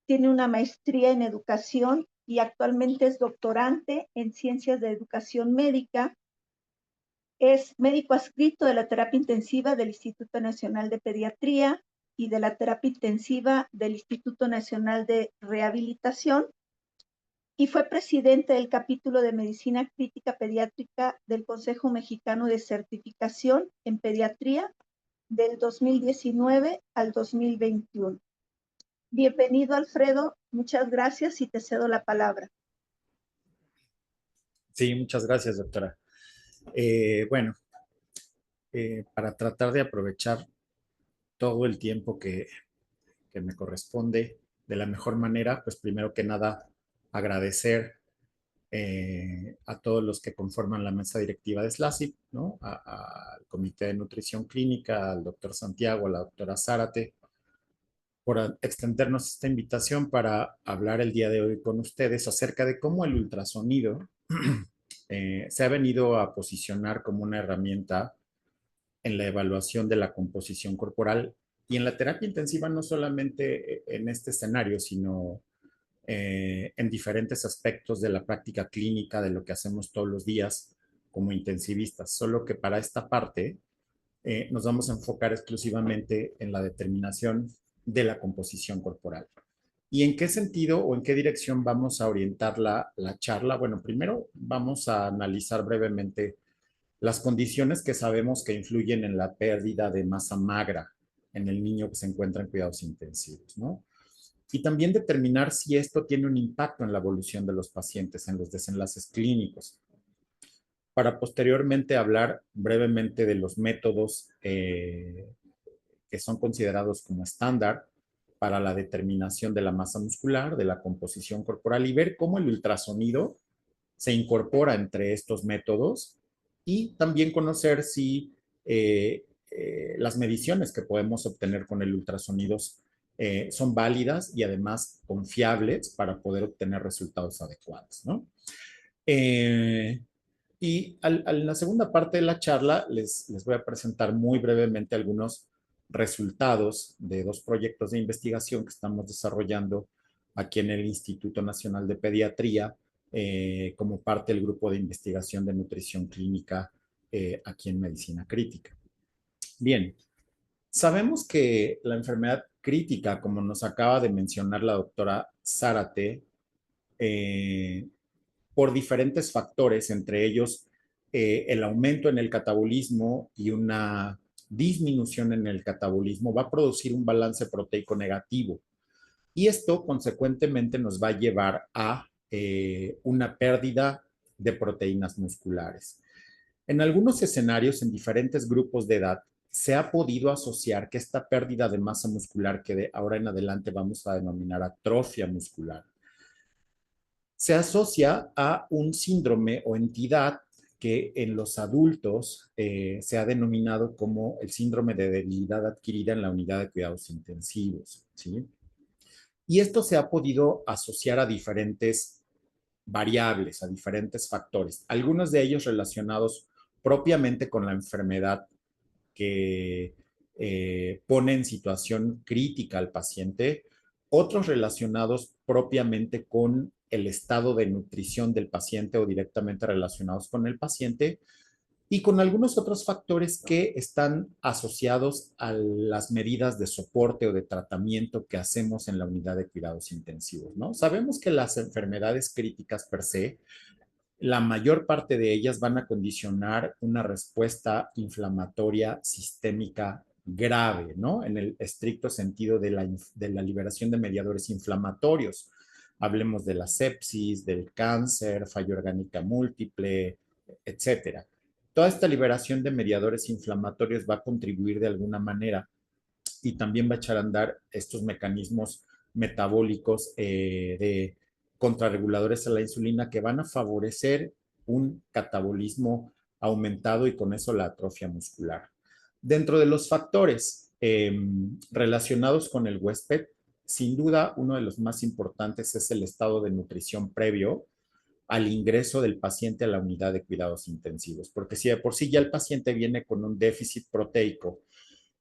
tiene una maestría en educación y actualmente es doctorante en ciencias de educación médica. Es médico adscrito de la terapia intensiva del Instituto Nacional de Pediatría y de la terapia intensiva del Instituto Nacional de Rehabilitación, y fue presidente del capítulo de Medicina Crítica Pediátrica del Consejo Mexicano de Certificación en Pediatría del 2019 al 2021. Bienvenido, Alfredo. Muchas gracias y te cedo la palabra. Sí, muchas gracias, doctora. Bueno, para tratar de aprovechar todo el tiempo que me corresponde de la mejor manera, pues primero que nada agradecer a todos los que conforman la mesa directiva de SLACIP, ¿no? Al Comité de Nutrición Clínica, al doctor Santiago, a la doctora Zárate, por extendernos esta invitación para hablar el día de hoy con ustedes acerca de cómo el ultrasonido se ha venido a posicionar como una herramienta en la evaluación de la composición corporal y en la terapia intensiva, no solamente en este escenario, sino en diferentes aspectos de la práctica clínica, de lo que hacemos todos los días como intensivistas. Solo que para esta parte nos vamos a enfocar exclusivamente en la determinación de la composición corporal. ¿Y en qué sentido o en qué dirección vamos a orientar la charla? Bueno, primero vamos a analizar brevemente las condiciones que sabemos que influyen en la pérdida de masa magra en el niño que se encuentra en cuidados intensivos, ¿no? y también determinar si esto tiene un impacto en la evolución de los pacientes, en los desenlaces clínicos, para posteriormente hablar brevemente de los métodos que son considerados como estándar para la determinación de la masa muscular, de la composición corporal, y ver cómo el ultrasonido se incorpora entre estos métodos, y también conocer si las mediciones que podemos obtener con el ultrasonido son válidas y además confiables para poder obtener resultados adecuados, ¿no? Y en la segunda parte de la charla les voy a presentar muy brevemente algunos resultados de dos proyectos de investigación que estamos desarrollando aquí en el Instituto Nacional de Pediatría como parte del grupo de investigación de nutrición clínica aquí en Medicina Crítica. Bien, sabemos que la enfermedad crítica, como nos acaba de mencionar la doctora Zárate, por diferentes factores, entre ellos el aumento en el catabolismo y una disminución en el catabolismo, va a producir un balance proteico negativo. Y esto, consecuentemente, nos va a llevar a una pérdida de proteínas musculares. En algunos escenarios, en diferentes grupos de edad, se ha podido asociar que esta pérdida de masa muscular, que de ahora en adelante vamos a denominar atrofia muscular, se asocia a un síndrome o entidad que en los adultos se ha denominado como el síndrome de debilidad adquirida en la unidad de cuidados intensivos, ¿sí? Y esto se ha podido asociar a diferentes variables, a diferentes factores, algunos de ellos relacionados propiamente con la enfermedad que pone en situación crítica al paciente, otros relacionados propiamente con el estado de nutrición del paciente o directamente relacionados con el paciente, y con algunos otros factores que están asociados a las medidas de soporte o de tratamiento que hacemos en la unidad de cuidados intensivos, ¿no? Sabemos que las enfermedades críticas per se, la mayor parte de ellas van a condicionar una respuesta inflamatoria sistémica grave, ¿no? En el estricto sentido de la liberación de mediadores inflamatorios. Hablemos de la sepsis, del cáncer, falla orgánica múltiple, etcétera. Toda esta liberación de mediadores inflamatorios va a contribuir de alguna manera y también va a echar a andar estos mecanismos metabólicos de contrarreguladores a la insulina que van a favorecer un catabolismo aumentado y con eso la atrofia muscular. Dentro de los factores relacionados con el huésped, sin duda uno de los más importantes es el estado de nutrición previo al ingreso del paciente a la unidad de cuidados intensivos, porque si de por sí ya el paciente viene con un déficit proteico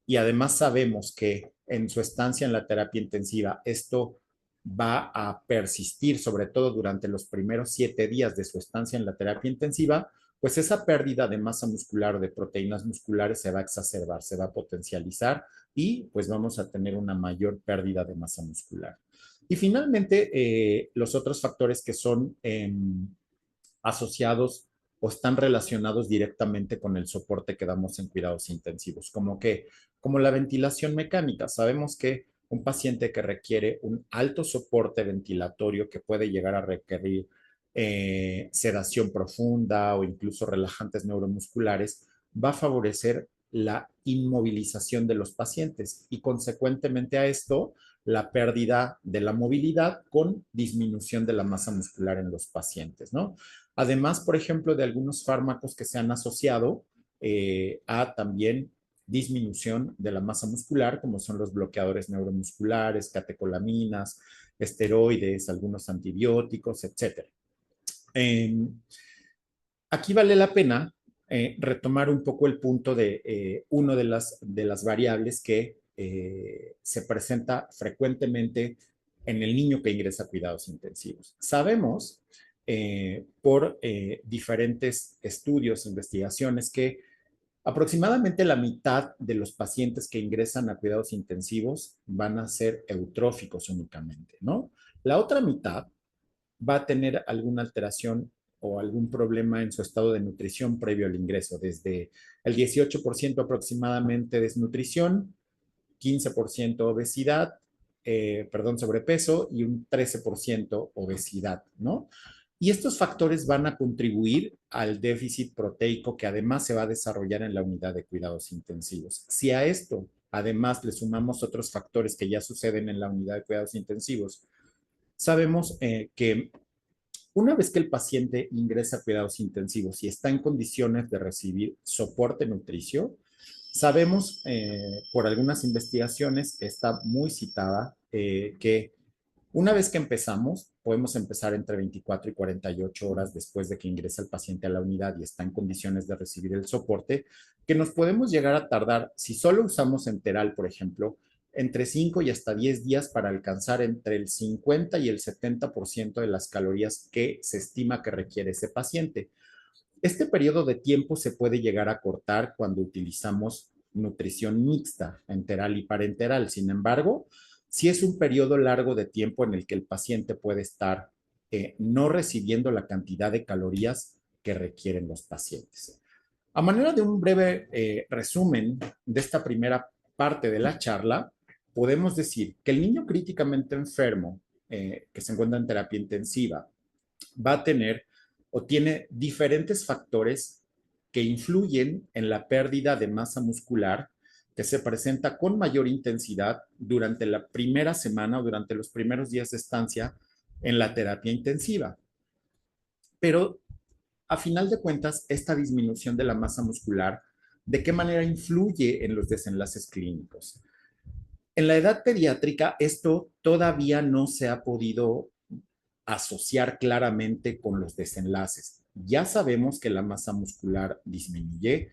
y además sabemos que en su estancia en la terapia intensiva esto va a persistir, sobre todo durante los primeros 7 días de su estancia en la terapia intensiva, pues esa pérdida de masa muscular o de proteínas musculares se va a exacerbar, se va a potencializar y pues vamos a tener una mayor pérdida de masa muscular. Y finalmente, los otros factores que son asociados o están relacionados directamente con el soporte que damos en cuidados intensivos, como la ventilación mecánica. Sabemos que un paciente que requiere un alto soporte ventilatorio, que puede llegar a requerir sedación profunda o incluso relajantes neuromusculares, va a favorecer la inmovilización de los pacientes y consecuentemente a esto la pérdida de la movilidad con disminución de la masa muscular en los pacientes, ¿no? Además, por ejemplo, de algunos fármacos que se han asociado a también disminución de la masa muscular, como son los bloqueadores neuromusculares, catecolaminas, esteroides, algunos antibióticos, etc. Aquí vale la pena retomar un poco el punto de una de las variables que se presenta frecuentemente en el niño que ingresa a cuidados intensivos. Sabemos por diferentes estudios, investigaciones, que aproximadamente la mitad de los pacientes que ingresan a cuidados intensivos van a ser eutróficos únicamente, ¿no? La otra mitad va a tener alguna alteración o algún problema en su estado de nutrición previo al ingreso, desde el 18% aproximadamente desnutrición, 15% obesidad, sobrepeso y un 13% obesidad, ¿no? Y estos factores van a contribuir al déficit proteico que además se va a desarrollar en la unidad de cuidados intensivos. Si a esto además le sumamos otros factores que ya suceden en la unidad de cuidados intensivos, sabemos que una vez que el paciente ingresa a cuidados intensivos y está en condiciones de recibir soporte nutricio, sabemos por algunas investigaciones, está muy citada, que una vez que empezamos, podemos empezar entre 24 y 48 horas después de que ingresa el paciente a la unidad y está en condiciones de recibir el soporte, que nos podemos llegar a tardar, si solo usamos enteral, por ejemplo, entre 5 y hasta 10 días para alcanzar entre el 50 y el 70% de las calorías que se estima que requiere ese paciente. Este periodo de tiempo se puede llegar a cortar cuando utilizamos nutrición mixta, enteral y parenteral. Sin embargo, si es un periodo largo de tiempo en el que el paciente puede estar no recibiendo la cantidad de calorías que requieren los pacientes. A manera de un breve resumen de esta primera parte de la charla, podemos decir que el niño críticamente enfermo que se encuentra en terapia intensiva va a tener o tiene diferentes factores que influyen en la pérdida de masa muscular que se presenta con mayor intensidad durante la primera semana o durante los primeros días de estancia en la terapia intensiva. Pero a final de cuentas, esta disminución de la masa muscular, ¿de qué manera influye en los desenlaces clínicos? En la edad pediátrica, esto todavía no se ha podido asociar claramente con los desenlaces. Ya sabemos que la masa muscular disminuye,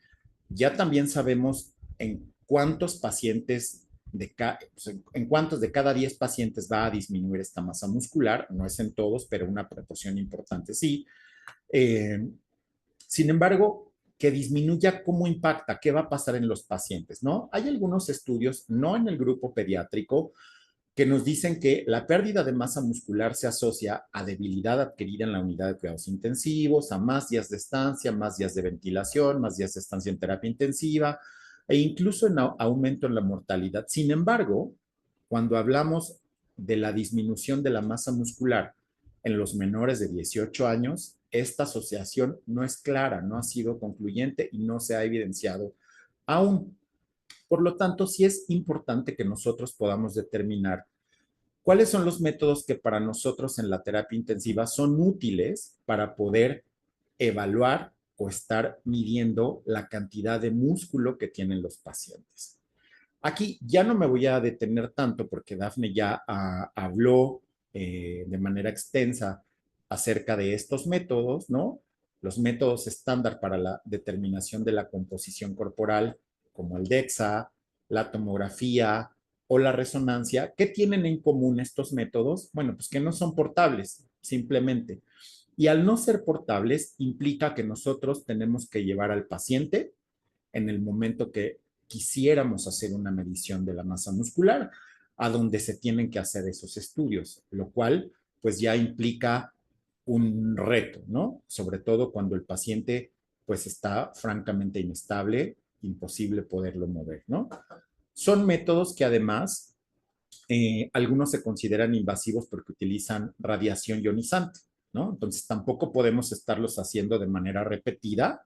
ya también sabemos en cuántos pacientes, en cuántos de cada 10 pacientes va a disminuir esta masa muscular, no es en todos, pero una proporción importante sí. Sin embargo, que disminuya, ¿cómo impacta? ¿Qué va a pasar en los pacientes? ¿No? Hay algunos estudios, no en el grupo pediátrico, que nos dicen que la pérdida de masa muscular se asocia a debilidad adquirida en la unidad de cuidados intensivos, a más días de estancia, más días de ventilación, más días de estancia en terapia intensiva e incluso en aumento en la mortalidad. Sin embargo, cuando hablamos de la disminución de la masa muscular en los menores de 18 años, esta asociación no es clara, no ha sido concluyente y no se ha evidenciado aún. Por lo tanto, sí es importante que nosotros podamos determinar cuáles son los métodos que para nosotros en la terapia intensiva son útiles para poder evaluar o estar midiendo la cantidad de músculo que tienen los pacientes. Aquí ya no me voy a detener tanto porque Dafne ya habló de manera extensa acerca de estos métodos, ¿no? Los métodos estándar para la determinación de la composición corporal, como el DEXA, la tomografía o la resonancia. ¿Qué tienen en común estos métodos? Bueno, pues que no son portables, simplemente. Y al no ser portables, implica que nosotros tenemos que llevar al paciente en el momento que quisiéramos hacer una medición de la masa muscular, a donde se tienen que hacer esos estudios, lo cual pues ya implica un reto, ¿no? Sobre todo cuando el paciente pues está francamente inestable, imposible poderlo mover, ¿no? Son métodos que además algunos se consideran invasivos porque utilizan radiación ionizante, ¿no? Entonces tampoco podemos estarlos haciendo de manera repetida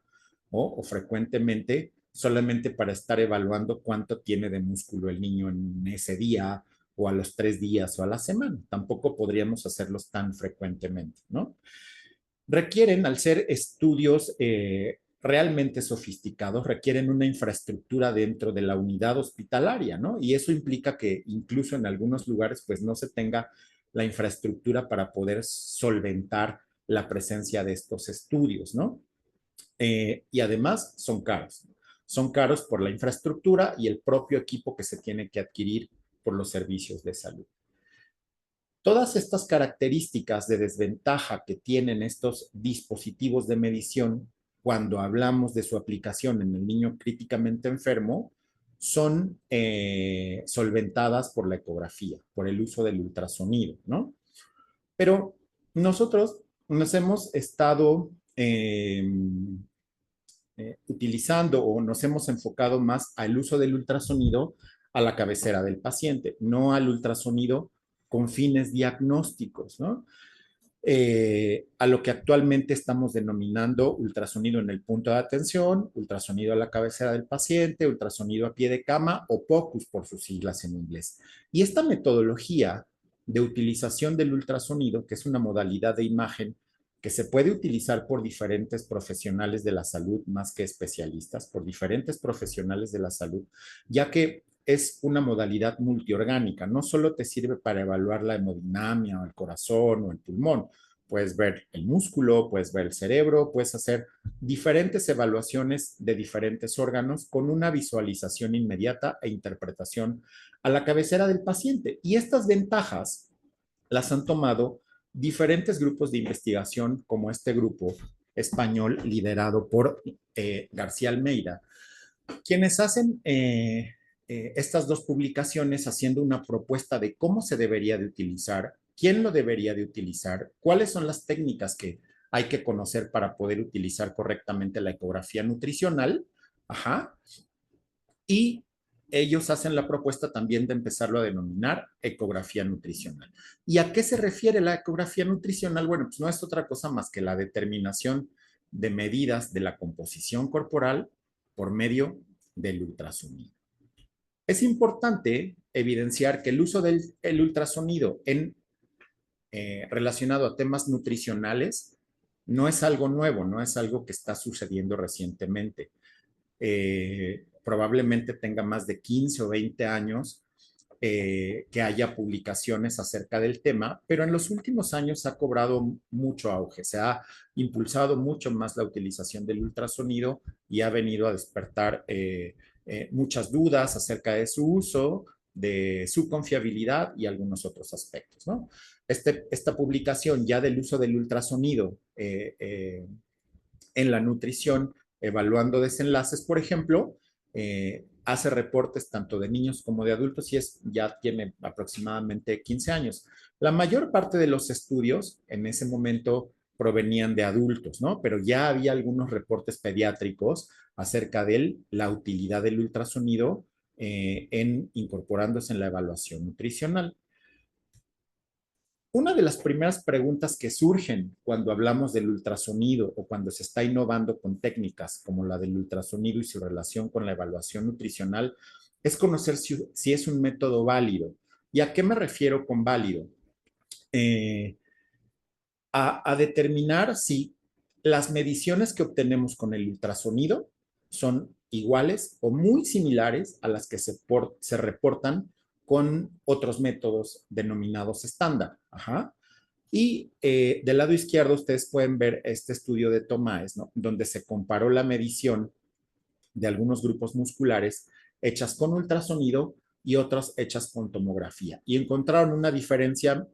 o frecuentemente solamente para estar evaluando cuánto tiene de músculo el niño en ese día o a los 3 días o a la semana. Tampoco podríamos hacerlos tan frecuentemente, ¿no? Requieren, al ser estudios realmente sofisticados, requieren una infraestructura dentro de la unidad hospitalaria, ¿no? Y eso implica que incluso en algunos lugares, pues no se tenga la infraestructura para poder solventar la presencia de estos estudios, ¿no? Y además son caros. Son caros por la infraestructura y el propio equipo que se tiene que adquirir por los servicios de salud. Todas estas características de desventaja que tienen estos dispositivos de medición cuando hablamos de su aplicación en el niño críticamente enfermo son solventadas por la ecografía, por el uso del ultrasonido, ¿no? Pero nosotros nos hemos estado utilizando o nos hemos enfocado más al uso del ultrasonido a la cabecera del paciente, no al ultrasonido con fines diagnósticos, ¿no? A lo que actualmente estamos denominando ultrasonido en el punto de atención, ultrasonido a la cabecera del paciente, ultrasonido a pie de cama o POCUS por sus siglas en inglés. Y esta metodología de utilización del ultrasonido, que es una modalidad de imagen que se puede utilizar por diferentes profesionales de la salud, más que especialistas, por diferentes profesionales de la salud, ya que es una modalidad multiorgánica. No solo te sirve para evaluar la hemodinamia o el corazón o el pulmón. Puedes ver el músculo, puedes ver el cerebro, puedes hacer diferentes evaluaciones de diferentes órganos con una visualización inmediata e interpretación a la cabecera del paciente. Y estas ventajas las han tomado diferentes grupos de investigación, como este grupo español liderado por García Almeida, quienes hacen estas dos publicaciones haciendo una propuesta de cómo se debería de utilizar, quién lo debería de utilizar, cuáles son las técnicas que hay que conocer para poder utilizar correctamente la ecografía nutricional. Ajá. Y ellos hacen la propuesta también de empezarlo a denominar ecografía nutricional. ¿Y a qué se refiere la ecografía nutricional? Bueno, pues no es otra cosa más que la determinación de medidas de la composición corporal por medio del ultrasonido. Es importante evidenciar que el uso del ultrasonido relacionado a temas nutricionales no es algo nuevo, no es algo que está sucediendo recientemente. Probablemente tenga más de 15 o 20 años que haya publicaciones acerca del tema, pero en los últimos años ha cobrado mucho auge, se ha impulsado mucho más la utilización del ultrasonido y ha venido a despertar muchas dudas acerca de su uso, de su confiabilidad y algunos otros aspectos, ¿no? Esta publicación ya del uso del ultrasonido en la nutrición, evaluando desenlaces, por ejemplo, hace reportes tanto de niños como de adultos y ya tiene aproximadamente 15 años. La mayor parte de los estudios en ese momento provenían de adultos, ¿no? Pero ya había algunos reportes pediátricos acerca de la utilidad del ultrasonido incorporándose en la evaluación nutricional. Una de las primeras preguntas que surgen cuando hablamos del ultrasonido o cuando se está innovando con técnicas como la del ultrasonido y su relación con la evaluación nutricional es conocer si es un método válido. ¿Y a qué me refiero con válido? A determinar si las mediciones que obtenemos con el ultrasonido son iguales o muy similares a las que se reportan con otros métodos denominados estándar. Ajá. Y del lado izquierdo ustedes pueden ver este estudio de Tomás, ¿no? Donde se comparó la medición de algunos grupos musculares hechas con ultrasonido y otras hechas con tomografía. Y encontraron una diferencia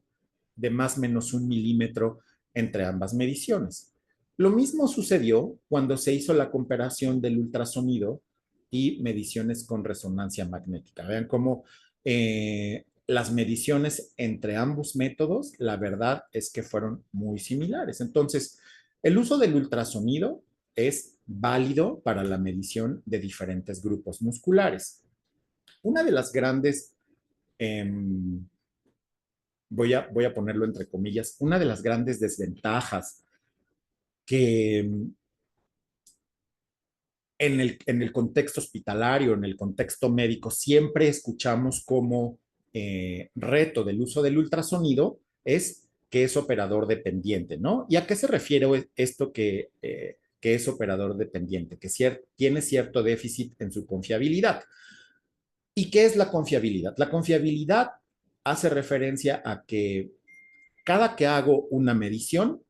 de más o menos 1 milímetro entre ambas mediciones. Lo mismo sucedió cuando se hizo la comparación del ultrasonido y mediciones con resonancia magnética. Vean cómo las mediciones entre ambos métodos, la verdad es que fueron muy similares. Entonces, el uso del ultrasonido es válido para la medición de diferentes grupos musculares. Una de las grandes, voy a ponerlo entre comillas, una de las grandes desventajas que en el contexto hospitalario, en el contexto médico, siempre escuchamos como reto del uso del ultrasonido es que es operador dependiente, ¿no? ¿Y a qué se refiere esto que es operador dependiente? Que tiene cierto déficit en su confiabilidad. ¿Y qué es la confiabilidad? La confiabilidad hace referencia a que cada que hago una medición,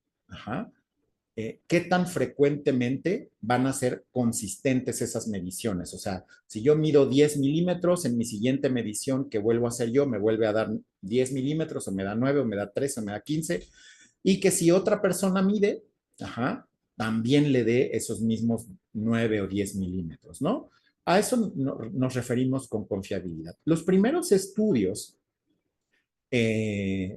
¿qué tan frecuentemente van a ser consistentes esas mediciones? O sea, si yo mido 10 milímetros, en mi siguiente medición que vuelvo a hacer yo, me vuelve a dar 10 milímetros, o me da 9, o me da 3, o me da 15, y que si otra persona mide, también le dé esos mismos 9 o 10 milímetros, ¿no? A eso nos referimos con confiabilidad. Los primeros estudios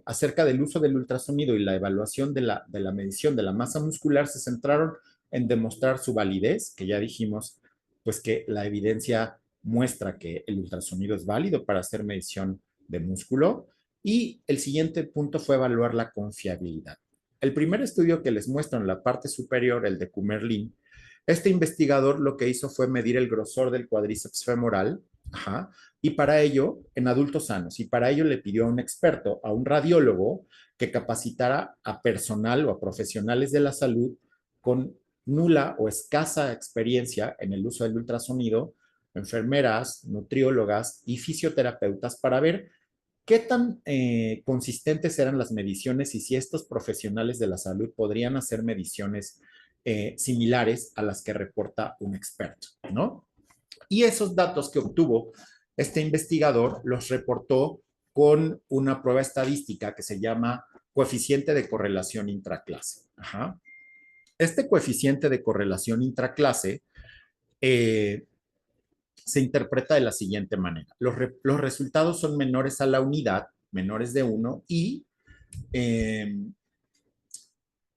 acerca del uso del ultrasonido y la evaluación de la medición de la masa muscular se centraron en demostrar su validez, que ya dijimos, pues que la evidencia muestra que el ultrasonido es válido para hacer medición de músculo. Y el siguiente punto fue evaluar la confiabilidad. El primer estudio que les muestro en la parte superior, el de Kumerlin, este investigador lo que hizo fue medir el grosor del cuádriceps femoral, y para ello, en adultos sanos, y para ello le pidió a un experto, a un radiólogo, que capacitara a personal o a profesionales de la salud con nula o escasa experiencia en el uso del ultrasonido, enfermeras, nutriólogas y fisioterapeutas para ver qué tan consistentes eran las mediciones y si estos profesionales de la salud podrían hacer mediciones similares a las que reporta un experto, ¿no? Y esos datos que obtuvo este investigador los reportó con una prueba estadística que se llama coeficiente de correlación intraclase. Este coeficiente de correlación intraclase se interpreta de la siguiente manera. Los resultados son menores a la unidad, menores de 1, y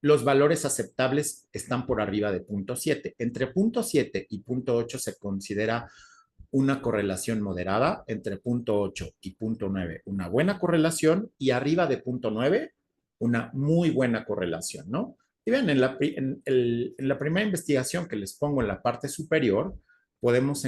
los valores aceptables están por arriba de 0.7. Entre 0.7 y 0.8 se considera una correlación moderada, entre 0.8 y 0.9 una buena correlación, y arriba de 0.9 una muy buena correlación, ¿no? Y vean, en la primera investigación que les pongo en la parte superior, podemos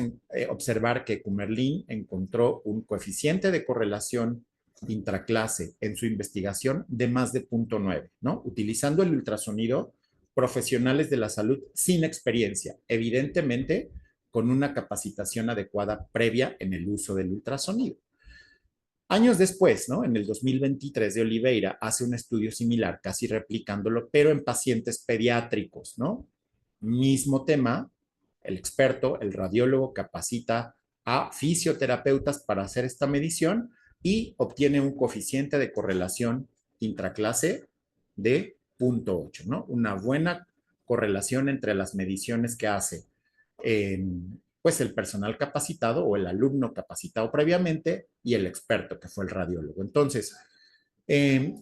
observar que Kumerlin encontró un coeficiente de correlación intraclase en su investigación de más de 0.9, ¿no? Utilizando el ultrasonido, profesionales de la salud sin experiencia, evidentemente con una capacitación adecuada previa en el uso del ultrasonido. Años después, ¿no? En el 2023, de Oliveira hace un estudio similar, casi replicándolo, pero en pacientes pediátricos, ¿no? Mismo tema, el experto, el radiólogo, capacita a fisioterapeutas para hacer esta medición y obtiene un coeficiente de correlación intraclase de 0.8, ¿no? Una buena correlación entre las mediciones que hace pues el personal capacitado o el alumno capacitado previamente y el experto, que fue el radiólogo. Entonces,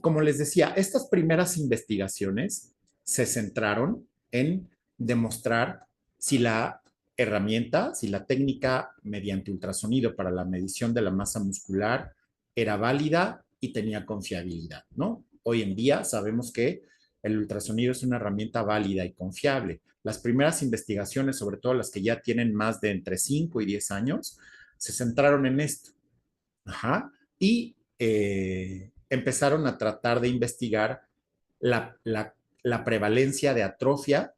como les decía, estas primeras investigaciones se centraron en demostrar si la herramienta, si la técnica mediante ultrasonido para la medición de la masa muscular era válida y tenía confiabilidad, ¿no? Hoy en día sabemos que el ultrasonido es una herramienta válida y confiable. Las primeras investigaciones, sobre todo las que ya tienen más de entre 5 y 10 años, se centraron en esto. Y empezaron a tratar de investigar la prevalencia de atrofia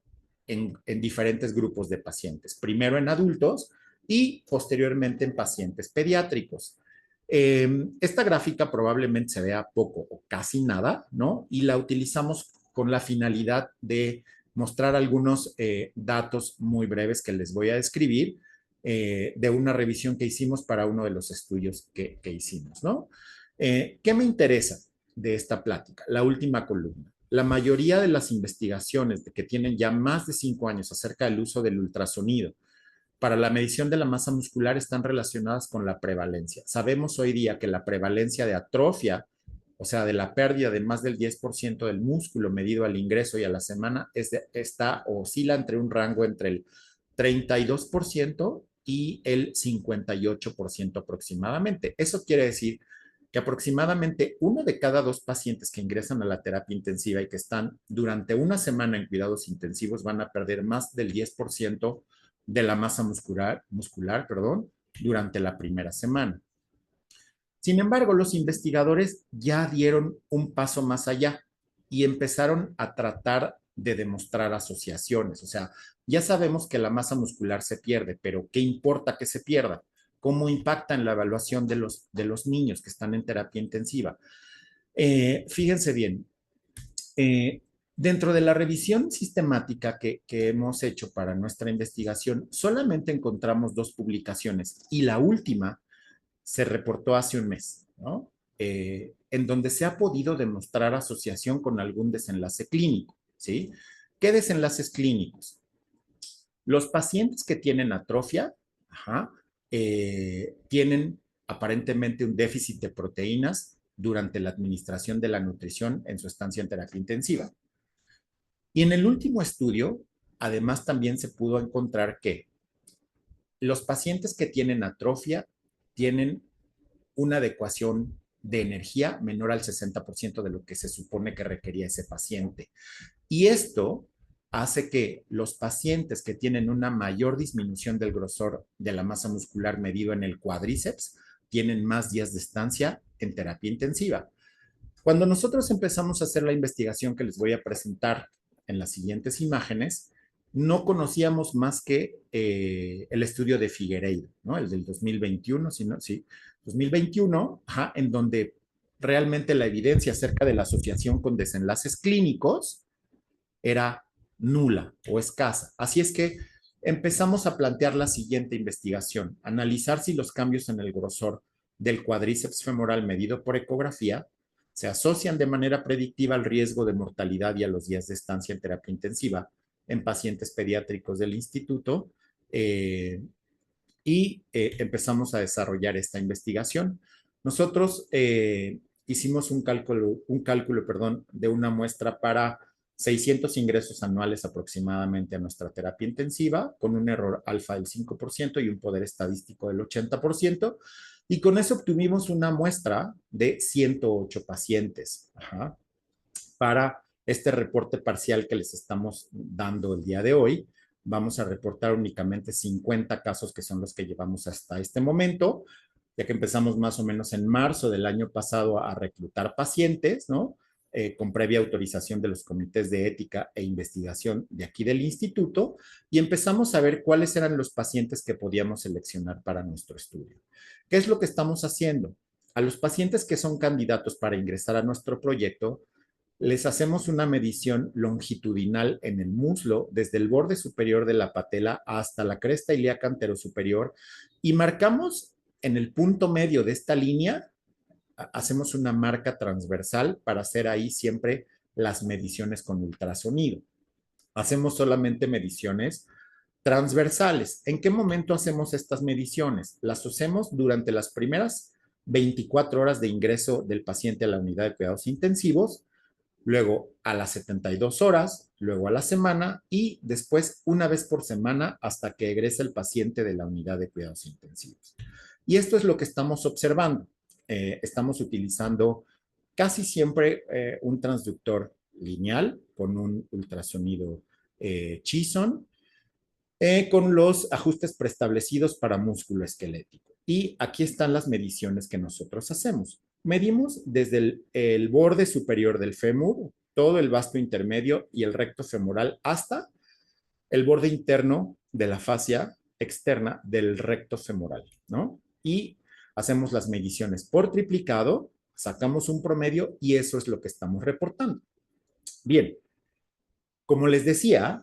en diferentes grupos de pacientes. Primero en adultos y posteriormente en pacientes pediátricos. Esta gráfica probablemente se vea poco o casi nada, ¿no? Y la utilizamos con la finalidad de mostrar algunos datos muy breves que les voy a describir de una revisión que hicimos para uno de los estudios que hicimos, ¿no? ¿Qué me interesa de esta plática? La última columna. La mayoría de las investigaciones que tienen ya más de 5 años acerca del uso del ultrasonido para la medición de la masa muscular están relacionadas con la prevalencia. Sabemos hoy día que la prevalencia de atrofia, o sea, de la pérdida de más del 10% del músculo medido al ingreso y a la semana, oscila entre un rango entre el 32% y el 58% aproximadamente. Eso quiere decir que aproximadamente 1 de cada 2 pacientes que ingresan a la terapia intensiva y que están durante una semana en cuidados intensivos van a perder más del 10% de la masa muscular, durante la primera semana. Sin embargo, los investigadores ya dieron un paso más allá y empezaron a tratar de demostrar asociaciones. O sea, ya sabemos que la masa muscular se pierde, pero ¿qué importa que se pierda? ¿Cómo impacta en la evaluación de los niños que están en terapia intensiva? Fíjense bien, dentro de la revisión sistemática que hemos hecho para nuestra investigación, solamente encontramos 2 publicaciones y la última se reportó hace un mes, ¿no? En donde se ha podido demostrar asociación con algún desenlace clínico, ¿sí? ¿Qué desenlaces clínicos? Los pacientes que tienen atrofia, tienen aparentemente un déficit de proteínas durante la administración de la nutrición en su estancia en terapia intensiva. Y en el último estudio, además, también se pudo encontrar que los pacientes que tienen atrofia tienen una adecuación de energía menor al 60% de lo que se supone que requería ese paciente. Y esto hace que los pacientes que tienen una mayor disminución del grosor de la masa muscular medido en el cuádriceps tienen más días de estancia en terapia intensiva. Cuando nosotros empezamos a hacer la investigación que les voy a presentar en las siguientes imágenes, no conocíamos más que el estudio de Figueiredo, ¿no? El del 2021, sí, 2021, en donde realmente la evidencia acerca de la asociación con desenlaces clínicos era nula o escasa. Así es que empezamos a plantear la siguiente investigación, analizar si los cambios en el grosor del cuádriceps femoral medido por ecografía se asocian de manera predictiva al riesgo de mortalidad y a los días de estancia en terapia intensiva en pacientes pediátricos del instituto, empezamos a desarrollar esta investigación. Nosotros hicimos un cálculo, de una muestra para 600 ingresos anuales aproximadamente a nuestra terapia intensiva, con un error alfa del 5% y un poder estadístico del 80%, y con eso obtuvimos una muestra de 108 pacientes. Para este reporte parcial que les estamos dando el día de hoy, vamos a reportar únicamente 50 casos que son los que llevamos hasta este momento, ya que empezamos más o menos en marzo del año pasado a reclutar pacientes, ¿no? Con previa autorización de los comités de ética e investigación de aquí del instituto, y empezamos a ver cuáles eran los pacientes que podíamos seleccionar para nuestro estudio. ¿Qué es lo que estamos haciendo? A los pacientes que son candidatos para ingresar a nuestro proyecto, les hacemos una medición longitudinal en el muslo, desde el borde superior de la patela hasta la cresta ilíaca anterosuperior, y marcamos en el punto medio de esta línea, hacemos una marca transversal para hacer ahí siempre las mediciones con ultrasonido. Hacemos solamente mediciones transversales. ¿En qué momento hacemos estas mediciones? Las hacemos durante las primeras 24 horas de ingreso del paciente a la unidad de cuidados intensivos, luego a las 72 horas, luego a la semana y después una vez por semana hasta que egrese el paciente de la unidad de cuidados intensivos. Y esto es lo que estamos observando. Estamos utilizando casi siempre un transductor lineal con un ultrasonido Chisholm, con los ajustes preestablecidos para músculo esquelético. Y aquí están las mediciones que nosotros hacemos. Medimos desde el borde superior del fémur, todo el vasto intermedio y el recto femoral hasta el borde interno de la fascia externa del recto femoral, ¿no? Y hacemos las mediciones por triplicado, sacamos un promedio y eso es lo que estamos reportando. Bien, como les decía,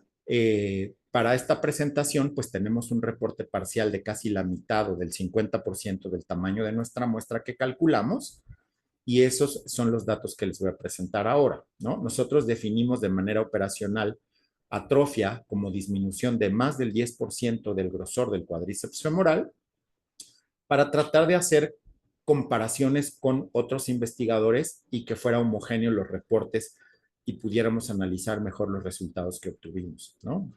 para esta presentación, pues tenemos un reporte parcial de casi la mitad o del 50% del tamaño de nuestra muestra que calculamos, y esos son los datos que les voy a presentar ahora, ¿no? Nosotros definimos de manera operacional atrofia como disminución de más del 10% del grosor del cuádriceps femoral para tratar de hacer comparaciones con otros investigadores y que fuera homogéneo los reportes y pudiéramos analizar mejor los resultados que obtuvimos, ¿no?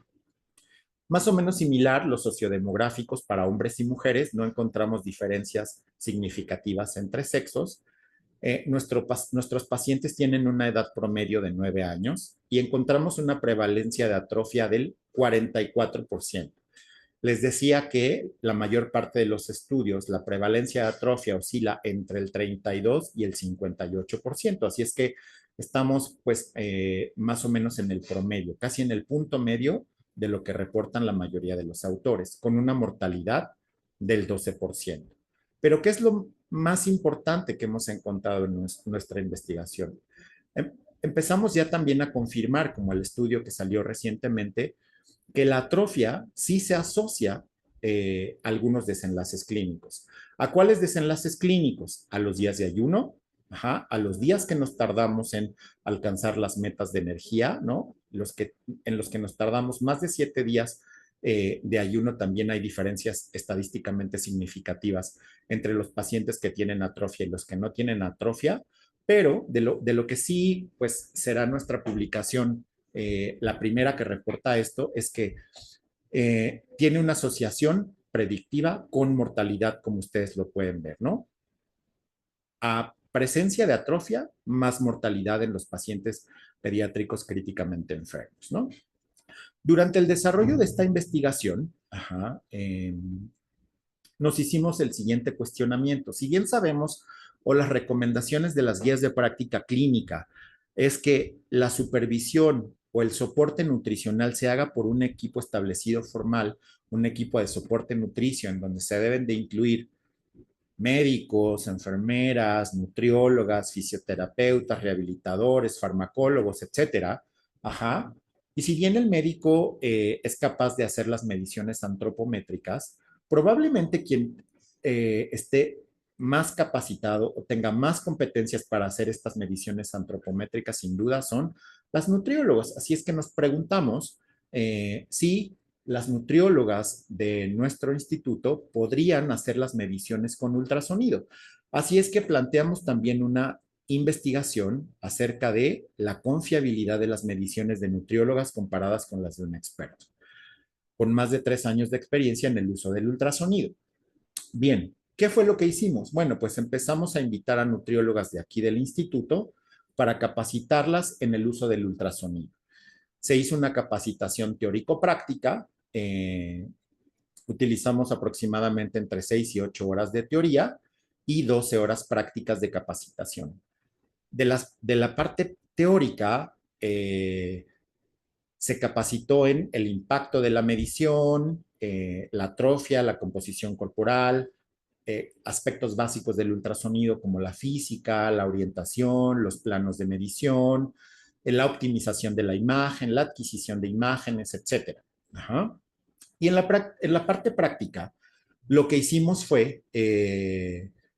Más o menos similar los sociodemográficos para hombres y mujeres, no encontramos diferencias significativas entre sexos. Nuestros pacientes tienen una edad promedio de 9 años y encontramos una prevalencia de atrofia del 44%. Les decía que la mayor parte de los estudios, la prevalencia de atrofia oscila entre el 32 y el 58%, así es que estamos pues más o menos en el promedio, casi en el punto medio de lo que reportan la mayoría de los autores, con una mortalidad del 12%. Pero ¿qué es lo más importante que hemos encontrado en nuestra investigación? Empezamos ya también a confirmar, como el estudio que salió recientemente, que la atrofia sí se asocia a algunos desenlaces clínicos. ¿A cuáles desenlaces clínicos? A los días de ayuno, a los días que nos tardamos en alcanzar las metas de energía, ¿no? En los que nos tardamos más de 7 días de ayuno. También hay diferencias estadísticamente significativas entre los pacientes que tienen atrofia y los que no tienen atrofia, pero de lo que sí pues será nuestra publicación, la primera que reporta esto, es que tiene una asociación predictiva con mortalidad, como ustedes lo pueden ver, ¿no? A presencia de atrofia, más mortalidad en los pacientes pediátricos críticamente enfermos, ¿no? Durante el desarrollo de esta investigación, nos hicimos el siguiente cuestionamiento. Si bien sabemos, o las recomendaciones de las guías de práctica clínica, es que la supervisión o el soporte nutricional se haga por un equipo establecido formal, un equipo de soporte nutricio, en donde se deben de incluir médicos, enfermeras, nutriólogas, fisioterapeutas, rehabilitadores, farmacólogos, etcétera. Y si bien el médico es capaz de hacer las mediciones antropométricas, probablemente quien esté más capacitado o tenga más competencias para hacer estas mediciones antropométricas, sin duda, son las nutriólogas. Así es que nos preguntamos si las nutriólogas de nuestro instituto podrían hacer las mediciones con ultrasonido. Así es que planteamos también una investigación acerca de la confiabilidad de las mediciones de nutriólogas comparadas con las de un experto, con más de 3 años de experiencia en el uso del ultrasonido. Bien, ¿qué fue lo que hicimos? Bueno, pues empezamos a invitar a nutriólogas de aquí del instituto para capacitarlas en el uso del ultrasonido. Se hizo una capacitación teórico-práctica. Utilizamos aproximadamente entre 6 y 8 horas de teoría y 12 horas prácticas de capacitación. De la parte teórica, se capacitó en el impacto de la medición, la atrofia, la composición corporal, aspectos básicos del ultrasonido como la física, la orientación, los planos de medición, la optimización de la imagen, la adquisición de imágenes, etc. Y en la parte práctica, lo que hicimos fue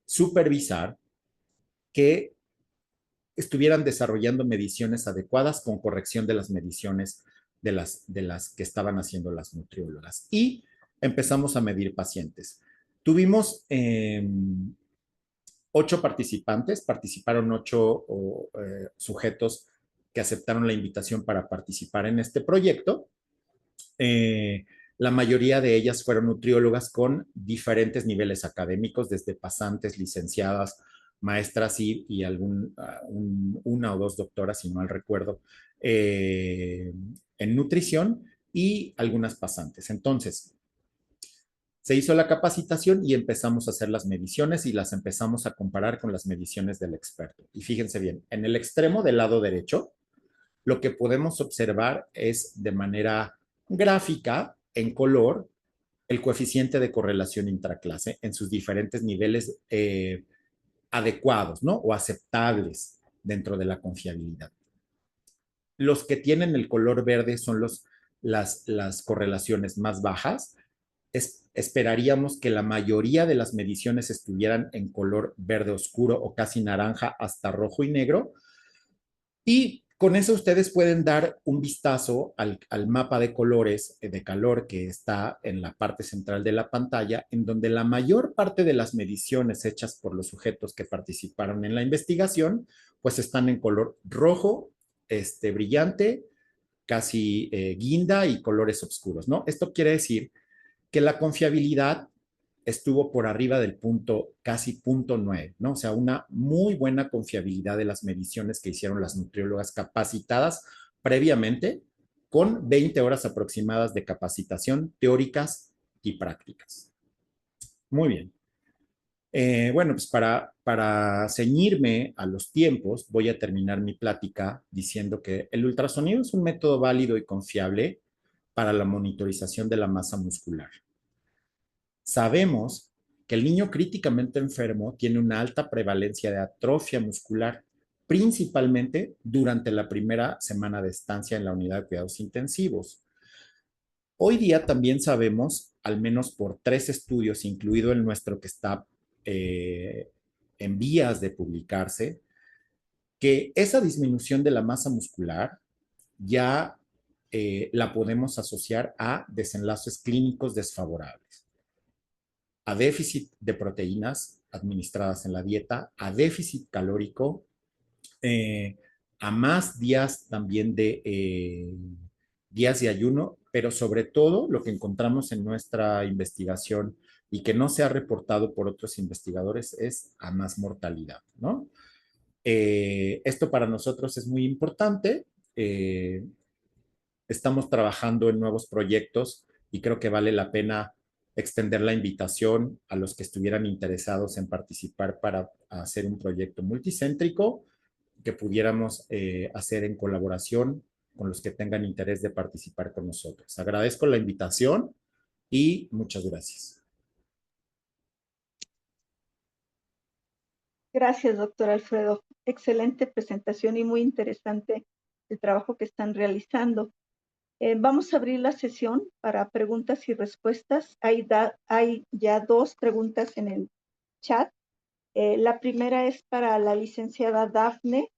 supervisar que estuvieran desarrollando mediciones adecuadas con corrección de las mediciones de las que estaban haciendo las nutriólogas. Y empezamos a medir pacientes. Tuvimos 8 participantes, participaron 8 sujetos que aceptaron la invitación para participar en este proyecto. La mayoría de ellas fueron nutriólogas con diferentes niveles académicos, desde pasantes, licenciadas, maestras y una o dos doctoras, si no mal recuerdo, en nutrición y algunas pasantes. Entonces, se hizo la capacitación y empezamos a hacer las mediciones y las empezamos a comparar con las mediciones del experto. Y fíjense bien, en el extremo del lado derecho, lo que podemos observar es de manera gráfica, en color, el coeficiente de correlación intraclase en sus diferentes niveles adecuados, ¿no? O aceptables dentro de la confiabilidad. Los que tienen el color verde son las correlaciones más bajas. Esperaríamos que la mayoría de las mediciones estuvieran en color verde oscuro o casi naranja hasta rojo y negro. Y con eso ustedes pueden dar un vistazo al mapa de colores de calor que está en la parte central de la pantalla, en donde la mayor parte de las mediciones hechas por los sujetos que participaron en la investigación, pues están en color rojo, brillante, casi guinda y colores oscuros, ¿no? Esto quiere decir que la confiabilidad estuvo por arriba del punto, casi 0.9, ¿no? O sea, una muy buena confiabilidad de las mediciones que hicieron las nutriólogas capacitadas previamente, con 20 horas aproximadas de capacitación teóricas y prácticas. Muy bien. Bueno, pues para ceñirme a los tiempos, voy a terminar mi plática diciendo que el ultrasonido es un método válido y confiable para la monitorización de la masa muscular. Sabemos que el niño críticamente enfermo tiene una alta prevalencia de atrofia muscular, principalmente durante la primera semana de estancia en la unidad de cuidados intensivos. Hoy día también sabemos, al menos por 3 estudios, incluido el nuestro que está en vías de publicarse, que esa disminución de la masa muscular ya la podemos asociar a desenlaces clínicos desfavorables, a déficit de proteínas administradas en la dieta, a déficit calórico, a más días también de días de ayuno, pero sobre todo lo que encontramos en nuestra investigación y que no se ha reportado por otros investigadores es a más mortalidad, ¿no? Esto para nosotros es muy importante. Estamos trabajando en nuevos proyectos y creo que vale la pena extender la invitación a los que estuvieran interesados en participar para hacer un proyecto multicéntrico que pudiéramos hacer en colaboración con los que tengan interés de participar con nosotros. Agradezco la invitación y muchas gracias. Gracias, doctor Alfredo. Excelente presentación y muy interesante el trabajo que están realizando. Vamos a abrir la sesión para preguntas y respuestas. Hay ya 2 preguntas en el chat. La primera es para la licenciada Dafne.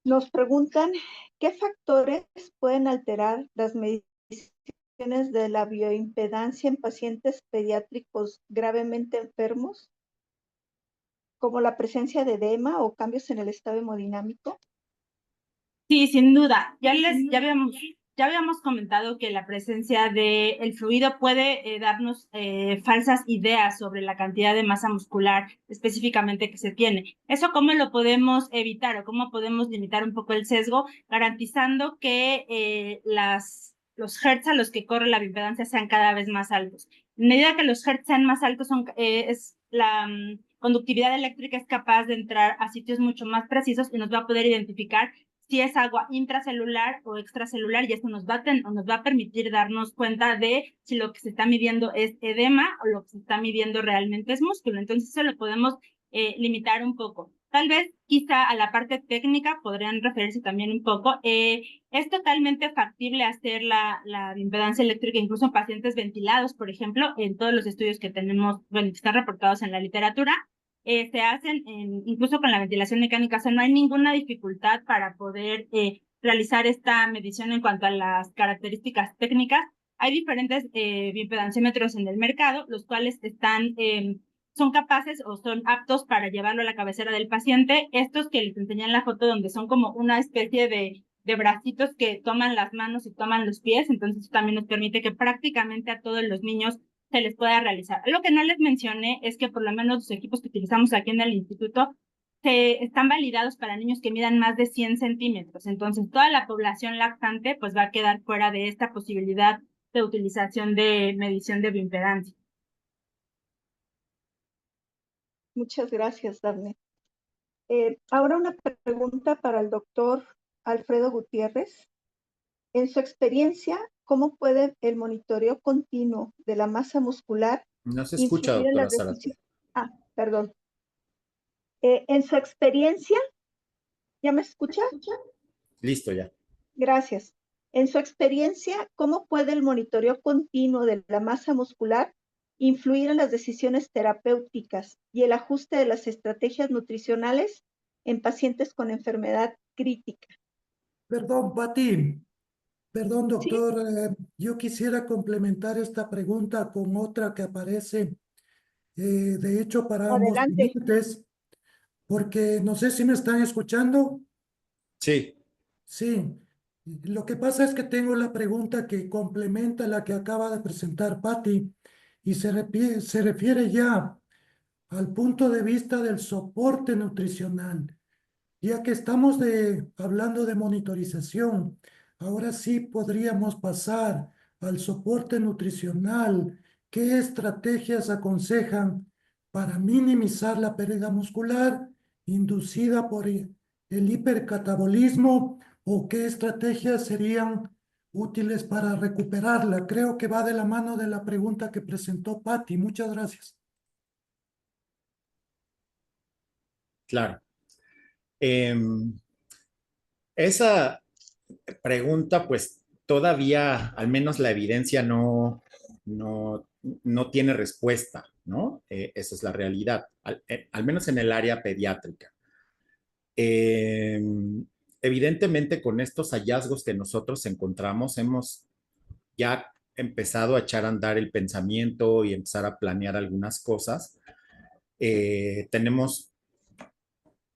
Nos preguntan, ¿qué factores pueden alterar las mediciones de la bioimpedancia en pacientes pediátricos gravemente enfermos, como la presencia de edema o cambios en el estado hemodinámico? Sí, sin duda. Ya habíamos comentado que la presencia del fluido puede darnos falsas ideas sobre la cantidad de masa muscular específicamente que se tiene. ¿Eso cómo lo podemos evitar o cómo podemos limitar un poco el sesgo, garantizando que los hertz a los que corre la bioimpedancia sean cada vez más altos? En medida que los hertz sean más altos, la conductividad eléctrica es capaz de entrar a sitios mucho más precisos y nos va a poder identificar si es agua intracelular o extracelular, y esto nos va a permitir darnos cuenta de si lo que se está midiendo es edema o lo que se está midiendo realmente es músculo. Entonces eso lo podemos limitar un poco. Tal vez quizá a la parte técnica podrían referirse también un poco. Es totalmente factible hacer la impedancia eléctrica incluso en pacientes ventilados, por ejemplo, en todos los estudios que tenemos, bueno, que están reportados en la literatura. Se hacen incluso con la ventilación mecánica, o sea, no hay ninguna dificultad para poder realizar esta medición en cuanto a las características técnicas. Hay diferentes bioimpedancímetros en el mercado, los cuales son capaces o son aptos para llevarlo a la cabecera del paciente. Estos que les enseñé en la foto, donde son como una especie de bracitos que toman las manos y toman los pies, entonces también nos permite que prácticamente a todos los niños se les pueda realizar. Lo que no les mencioné es que por lo menos los equipos que utilizamos aquí en el instituto están validados para niños que midan más de 100 centímetros. Entonces, toda la población lactante pues va a quedar fuera de esta posibilidad de utilización de medición de bioimpedancia. Muchas gracias, Dafne. Ahora una pregunta para el doctor Alfredo Gutiérrez. En su experiencia, ¿cómo puede el monitoreo continuo de la masa muscular No se escucha, influir en doctora las Zárate. decisiones? Perdón. En su experiencia, ¿ya me escucha? Listo ya. Gracias. En su experiencia, ¿cómo puede el monitoreo continuo de la masa muscular influir en las decisiones terapéuticas y el ajuste de las estrategias nutricionales en pacientes con enfermedad crítica? Perdón, Pati. Perdón, Sí, doctor. Yo quisiera complementar esta pregunta con otra que aparece, de hecho, para ambos adelante. clientes, porque no sé si me están escuchando. Sí, Sí, lo que pasa es que tengo la pregunta que complementa la que acaba de presentar Patti y se refiere ya al punto de vista del soporte nutricional. Ya que estamos hablando de monitorización, ahora sí podríamos pasar al soporte nutricional. ¿Qué estrategias aconsejan para minimizar la pérdida muscular inducida por el hipercatabolismo o qué estrategias serían útiles para recuperarla? Creo que va de la mano de la pregunta que presentó Patti. Muchas gracias. claro. Esa pregunta, pues todavía, al menos la evidencia no tiene respuesta, ¿no? Esa es la realidad, al menos en el área pediátrica. Eh, Evidentemente, con estos hallazgos que nosotros encontramos, hemos ya empezado a echar a andar el pensamiento y empezar a planear algunas cosas. Tenemos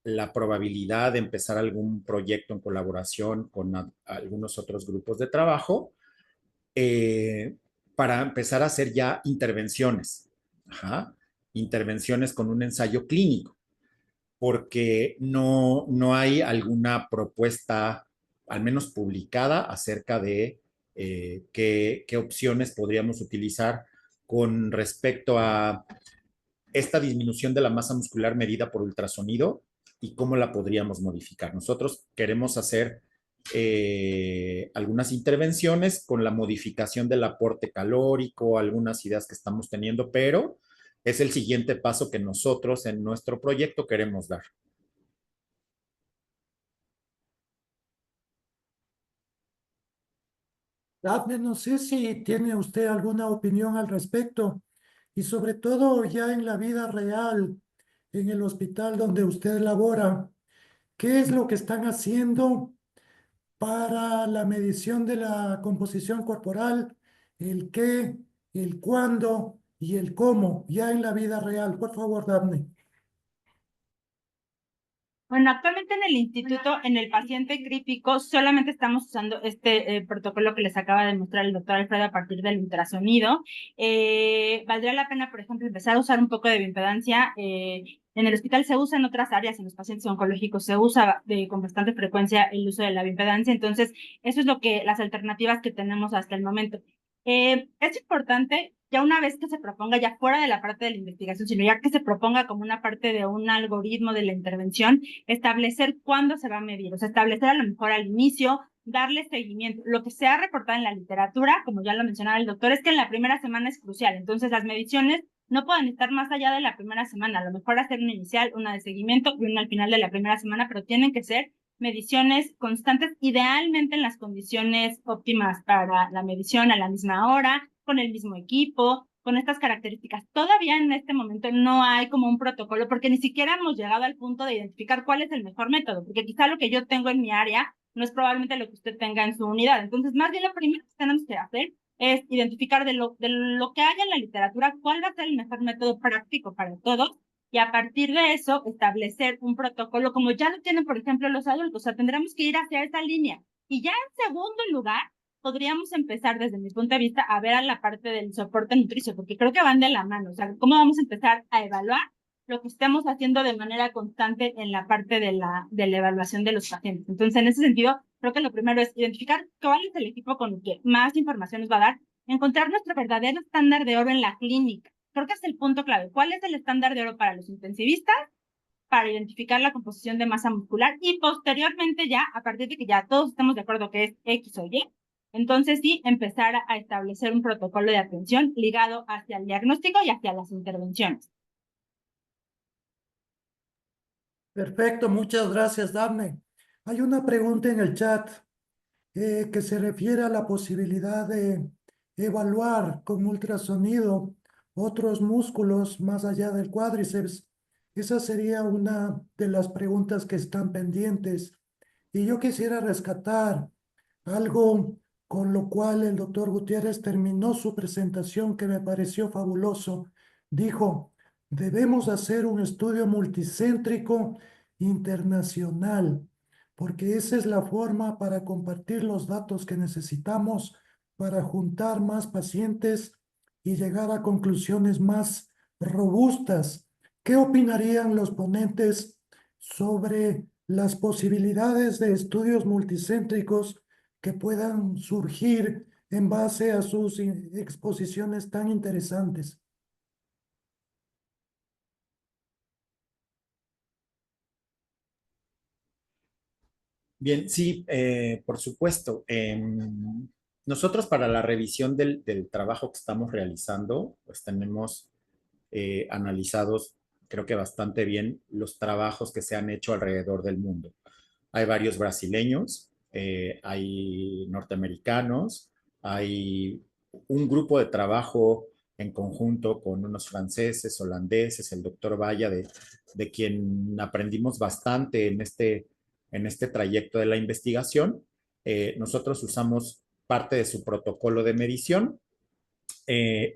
la probabilidad de empezar algún proyecto en colaboración con algunos otros grupos de trabajo para empezar a hacer ya intervenciones. Ajá, intervenciones con un ensayo clínico, porque no hay alguna propuesta, al menos publicada, acerca de qué opciones podríamos utilizar con respecto a esta disminución de la masa muscular medida por ultrasonido y cómo la podríamos modificar. Nosotros queremos hacer algunas intervenciones con la modificación del aporte calórico, algunas ideas que estamos teniendo, pero es el siguiente paso que nosotros en nuestro proyecto queremos dar. Dafne, no sé si tiene usted alguna opinión al respecto y sobre todo ya en la vida real, en el hospital donde usted labora, ¿qué es lo que están haciendo para la medición de la composición corporal, el qué, el cuándo y el cómo, ya en la vida real? Por favor, Dafne. Bueno, actualmente en el instituto, en el paciente crítico, solamente estamos usando este protocolo que les acaba de mostrar el doctor Alfredo a partir del ultrasonido. Valdría la pena, por ejemplo, empezar a usar un poco de bioimpedancia. En el hospital se usa en otras áreas, en los pacientes oncológicos se usa con bastante frecuencia el uso de la bioimpedancia. Entonces, eso es las alternativas que tenemos hasta el momento. Es importante, ya una vez que se proponga, ya fuera de la parte de la investigación, sino ya que se proponga como una parte de un algoritmo de la intervención, establecer cuándo se va a medir, o sea, establecer a lo mejor al inicio, darle seguimiento. Lo que se ha reportado en la literatura, como ya lo mencionaba el doctor, es que en la primera semana es crucial. Entonces, las mediciones no pueden estar más allá de la primera semana. A lo mejor hacer una inicial, una de seguimiento y una al final de la primera semana, pero tienen que ser mediciones constantes, idealmente en las condiciones óptimas para la medición a la misma hora, con el mismo equipo, con estas características. Todavía en este momento no hay como un protocolo, porque ni siquiera hemos llegado al punto de identificar cuál es el mejor método, porque quizá lo que yo tengo en mi área no es probablemente lo que usted tenga en su unidad. Entonces, más bien lo primero que tenemos que hacer es identificar de lo que haya en la literatura cuál va a ser el mejor método práctico para todos, y a partir de eso establecer un protocolo como ya lo tienen, por ejemplo, los adultos. O sea, tendremos que ir hacia esa línea. Y ya en segundo lugar, podríamos empezar desde mi punto de vista a ver a la parte del soporte nutricio, porque creo que van de la mano. O sea, ¿cómo vamos a empezar a evaluar lo que estemos haciendo de manera constante en la parte de la evaluación de los pacientes? Entonces, en ese sentido, creo que lo primero es identificar cuál es el equipo con el que más información nos va a dar, encontrar nuestro verdadero estándar de oro en la clínica. Creo que es el punto clave. ¿Cuál es el estándar de oro para los intensivistas? Para identificar la composición de masa muscular y posteriormente ya, a partir de que ya todos estemos de acuerdo que es X o Y, entonces sí, empezar a establecer un protocolo de atención ligado hacia el diagnóstico y hacia las intervenciones. Perfecto, muchas gracias, Dafne. Hay una pregunta en el chat que se refiere a la posibilidad de evaluar con ultrasonido otros músculos más allá del cuádriceps. Esa sería una de las preguntas que están pendientes. Y yo quisiera rescatar algo con lo cual el doctor Gutiérrez terminó su presentación que me pareció fabuloso. Dijo, debemos hacer un estudio multicéntrico internacional, porque esa es la forma para compartir los datos que necesitamos para juntar más pacientes y llegar a conclusiones más robustas. ¿Qué opinarían los ponentes sobre las posibilidades de estudios multicéntricos que puedan surgir en base a sus exposiciones tan interesantes? Bien, sí, por supuesto. Nosotros para la revisión del trabajo que estamos realizando, pues tenemos analizados, creo que bastante bien, los trabajos que se han hecho alrededor del mundo. Hay varios brasileños, hay norteamericanos, hay un grupo de trabajo en conjunto con unos franceses, holandeses, el doctor Valla, de quien aprendimos bastante en este trayecto de la investigación. Nosotros usamos parte de su protocolo de medición,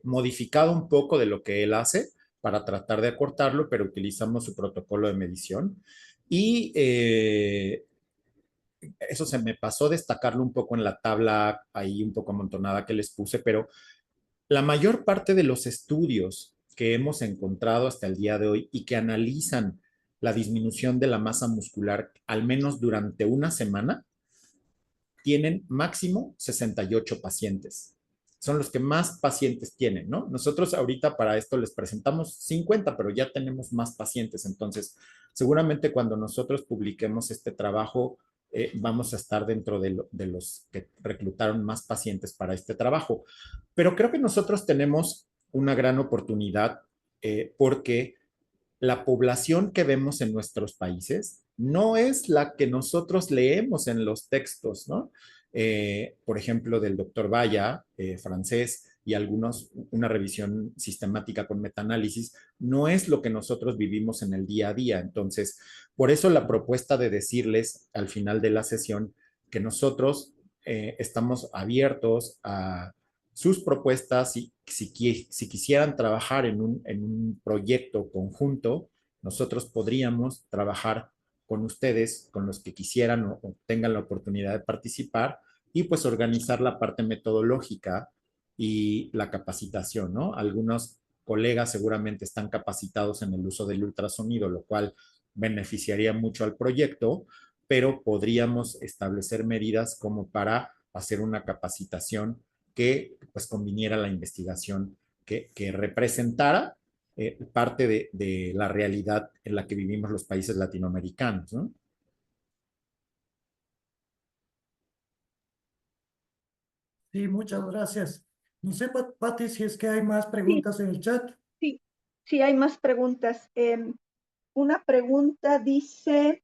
modificado un poco de lo que él hace para tratar de acortarlo, pero utilizamos su protocolo de medición Y eso se me pasó destacarlo un poco en la tabla ahí un poco amontonada que les puse, pero la mayor parte de los estudios que hemos encontrado hasta el día de hoy y que analizan la disminución de la masa muscular, al menos durante una semana, tienen máximo 68 pacientes. Son los que más pacientes tienen, ¿no? Nosotros ahorita para esto les presentamos 50, pero ya tenemos más pacientes. Entonces, seguramente cuando nosotros publiquemos este trabajo, vamos a estar dentro de los que reclutaron más pacientes para este trabajo. Pero creo que nosotros tenemos una gran oportunidad porque la población que vemos en nuestros países no es la que nosotros leemos en los textos, ¿no? Por ejemplo, del doctor Valla, francés, y una revisión sistemática con metaanálisis, no es lo que nosotros vivimos en el día a día. Entonces, por eso la propuesta de decirles al final de la sesión que nosotros estamos abiertos a sus propuestas y si quisieran trabajar en un proyecto conjunto, nosotros podríamos trabajar con ustedes, con los que quisieran o tengan la oportunidad de participar y pues organizar la parte metodológica y la capacitación, ¿no? Algunos colegas seguramente están capacitados en el uso del ultrasonido, lo cual beneficiaría mucho al proyecto, pero podríamos establecer medidas como para hacer una capacitación que pues conviniera la investigación que representara parte de la realidad en la que vivimos los países latinoamericanos, ¿no? Sí, muchas gracias. No sé, Pati, si es que hay más Sí, preguntas en el chat. sí, sí, hay más preguntas. Una pregunta dice,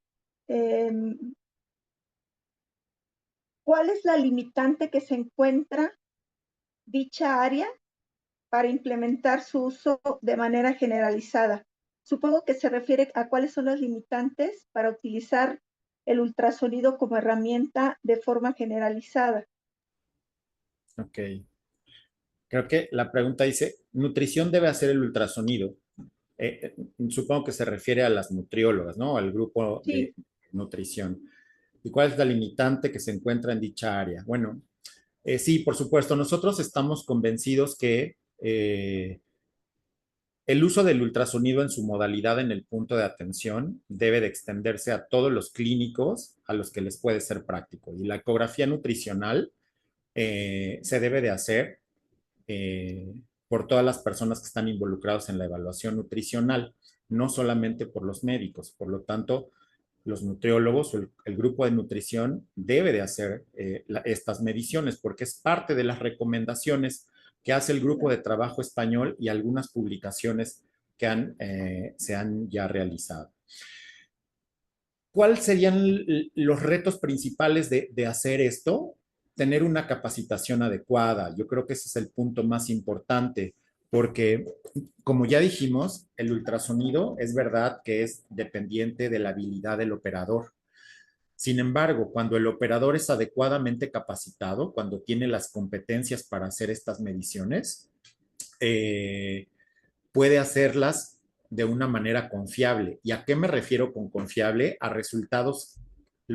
¿cuál es la limitante que se encuentra dicha área para implementar su uso de manera generalizada? Supongo que se refiere a cuáles son las limitantes para utilizar el ultrasonido como herramienta de forma generalizada. Ok. Creo que la pregunta dice, ¿nutrición debe hacer el ultrasonido? Supongo que se refiere a las nutriólogas, ¿no? Al grupo Sí, de nutrición. ¿Y cuál es la limitante que se encuentra en dicha área? Bueno, sí, por supuesto, nosotros estamos convencidos que el uso del ultrasonido en su modalidad en el punto de atención debe de extenderse a todos los clínicos a los que les puede ser práctico. Y la ecografía nutricional se debe de hacer eh, por todas las personas que están involucrados en la evaluación nutricional, no solamente por los médicos. Por lo tanto, los nutriólogos o el grupo de nutrición debe de hacer estas mediciones porque es parte de las recomendaciones que hace el grupo de trabajo español y algunas publicaciones que se han ya realizado. ¿Cuáles serían los retos principales de hacer esto? Tener una capacitación adecuada. Yo creo que ese es el punto más importante, porque como ya dijimos, el ultrasonido es verdad que es dependiente de la habilidad del operador. Sin embargo, cuando el operador es adecuadamente capacitado, cuando tiene las competencias para hacer estas mediciones, eh, puede hacerlas de una manera confiable. ¿Y a qué me refiero con confiable? A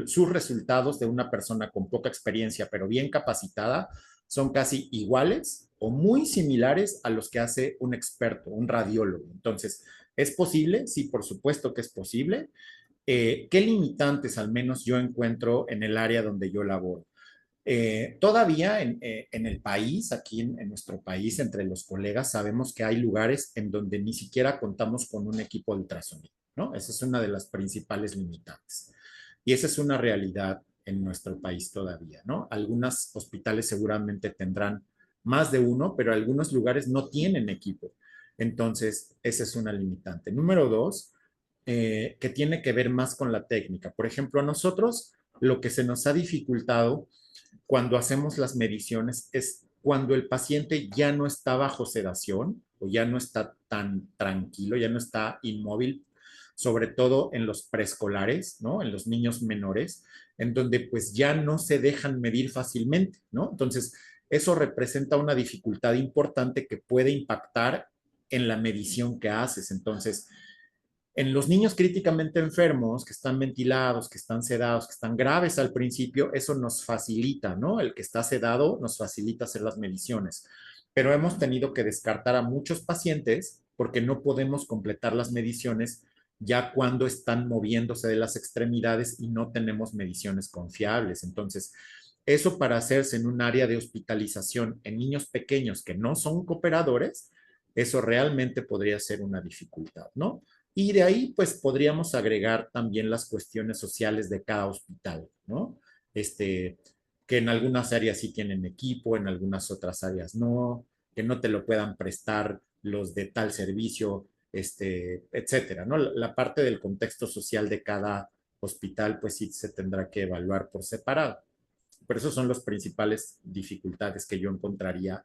sus resultados de una persona con poca experiencia, pero bien capacitada, son casi iguales o muy similares a los que hace un experto, un radiólogo. Entonces, ¿es posible? Sí, por supuesto que es posible. ¿Qué limitantes al menos yo encuentro en el área donde yo laboro? Todavía en el país, aquí en nuestro país, entre los colegas, sabemos que hay lugares en donde ni siquiera contamos con un equipo de ultrasonido, ¿no? Esa es una de las principales limitantes. Y esa es una realidad en nuestro país todavía, ¿no? Algunos hospitales seguramente tendrán más de uno, pero algunos lugares no tienen equipo. Entonces, esa es una limitante. Número dos, que tiene que ver más con la técnica. Por ejemplo, a nosotros lo que se nos ha dificultado cuando hacemos las mediciones es cuando el paciente ya no está bajo sedación o ya no está tan tranquilo, ya no está inmóvil, sobre todo en los preescolares, ¿no? En los niños menores, en donde pues ya no se dejan medir fácilmente, ¿no? Entonces, eso representa una dificultad importante que puede impactar en la medición que haces. Entonces, En los niños críticamente enfermos, que están ventilados, que están sedados, que están graves al principio, eso nos facilita, ¿no? El que está sedado nos facilita hacer las mediciones. Pero hemos tenido que descartar a muchos pacientes porque no podemos completar las mediciones ya cuando están moviéndose de las extremidades y no tenemos mediciones confiables. Entonces, eso para hacerse en un área de hospitalización en niños pequeños que no son cooperadores, eso realmente podría ser una dificultad, ¿no? Y de ahí, pues, podríamos agregar también las cuestiones sociales de cada hospital, ¿no? Que en algunas áreas sí tienen equipo, en algunas otras áreas no, que no te lo puedan prestar los de tal servicio, etcétera, ¿no? La parte del contexto social de cada hospital, pues sí se tendrá que evaluar por separado. Pero esos son las principales dificultades que yo encontraría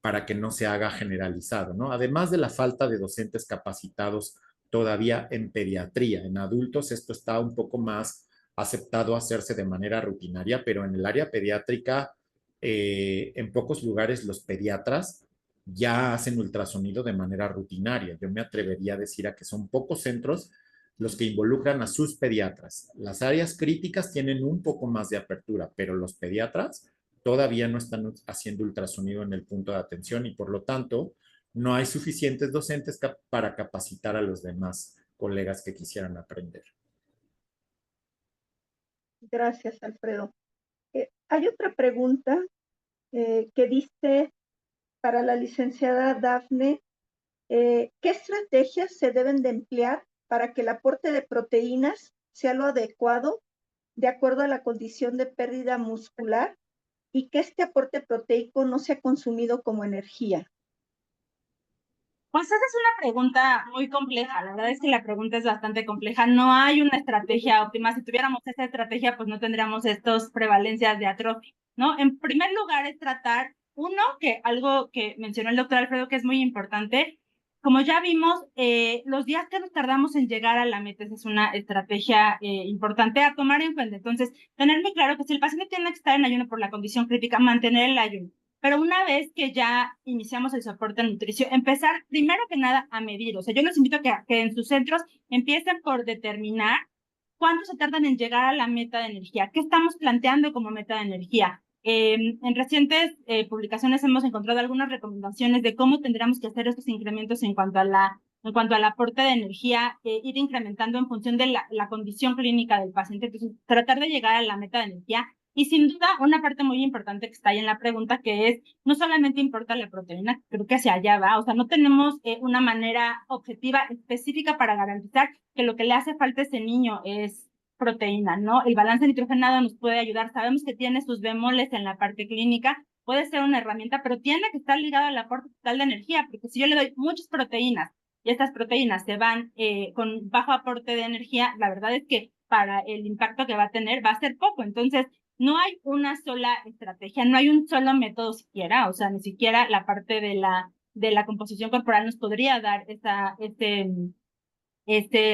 para que no se haga generalizado, ¿no? Además de la falta de docentes capacitados todavía en pediatría. En adultos esto está un poco más aceptado hacerse de manera rutinaria, pero en el área pediátrica, en pocos lugares los pediatras ya hacen ultrasonido de manera rutinaria. Yo me atrevería a decir a que son pocos centros los que involucran a sus pediatras. Las áreas críticas tienen un poco más de apertura, pero los pediatras todavía no están haciendo ultrasonido en el punto de atención y por lo tanto no hay suficientes docentes para capacitar a los demás colegas que quisieran aprender. Gracias, Alfredo. Hay otra pregunta que dice para la licenciada Dafne, ¿qué estrategias se deben de emplear para que el aporte de proteínas sea lo adecuado de acuerdo a la condición de pérdida muscular y que este aporte proteico no sea consumido como energía? Pues esa es una pregunta muy compleja. La verdad es que la pregunta es bastante compleja. No hay una estrategia óptima. Si tuviéramos esa estrategia, pues no tendríamos estas prevalencias de atrofia, ¿no? En primer lugar es tratar, que algo que mencionó el doctor Alfredo que es muy importante, como ya vimos, los días que nos tardamos en llegar a la meta, esa es una estrategia importante a tomar en cuenta. Entonces, tener muy claro que si el paciente tiene que estar en ayuno por la condición crítica, mantener el ayuno. Pero una vez que ya iniciamos el soporte nutricio, empezar primero que nada a medir. O sea, yo les invito a que en sus centros empiecen por determinar cuánto se tardan en llegar a la meta de energía. ¿Qué estamos planteando como meta de energía? En recientes publicaciones hemos encontrado algunas recomendaciones de cómo tendríamos que hacer estos incrementos en cuanto al aporte de energía, ir incrementando en función de la condición clínica del paciente. Entonces, tratar de llegar a la meta de energía. Y sin duda, una parte muy importante que está ahí en la pregunta, que es, no solamente importa la proteína, creo que hacia allá va, o sea, no tenemos una manera objetiva específica para garantizar que lo que le hace falta a ese niño es proteína, ¿no? El balance nitrogenado nos puede ayudar, sabemos que tiene sus bemoles en la parte clínica, puede ser una herramienta, pero tiene que estar ligado al aporte total de energía, porque si yo le doy muchas proteínas y estas proteínas se van con bajo aporte de energía, la verdad es que para el impacto que va a tener va a ser poco. Entonces, no hay una sola estrategia, no hay un solo método siquiera, o sea, ni siquiera la parte de la composición corporal nos podría dar este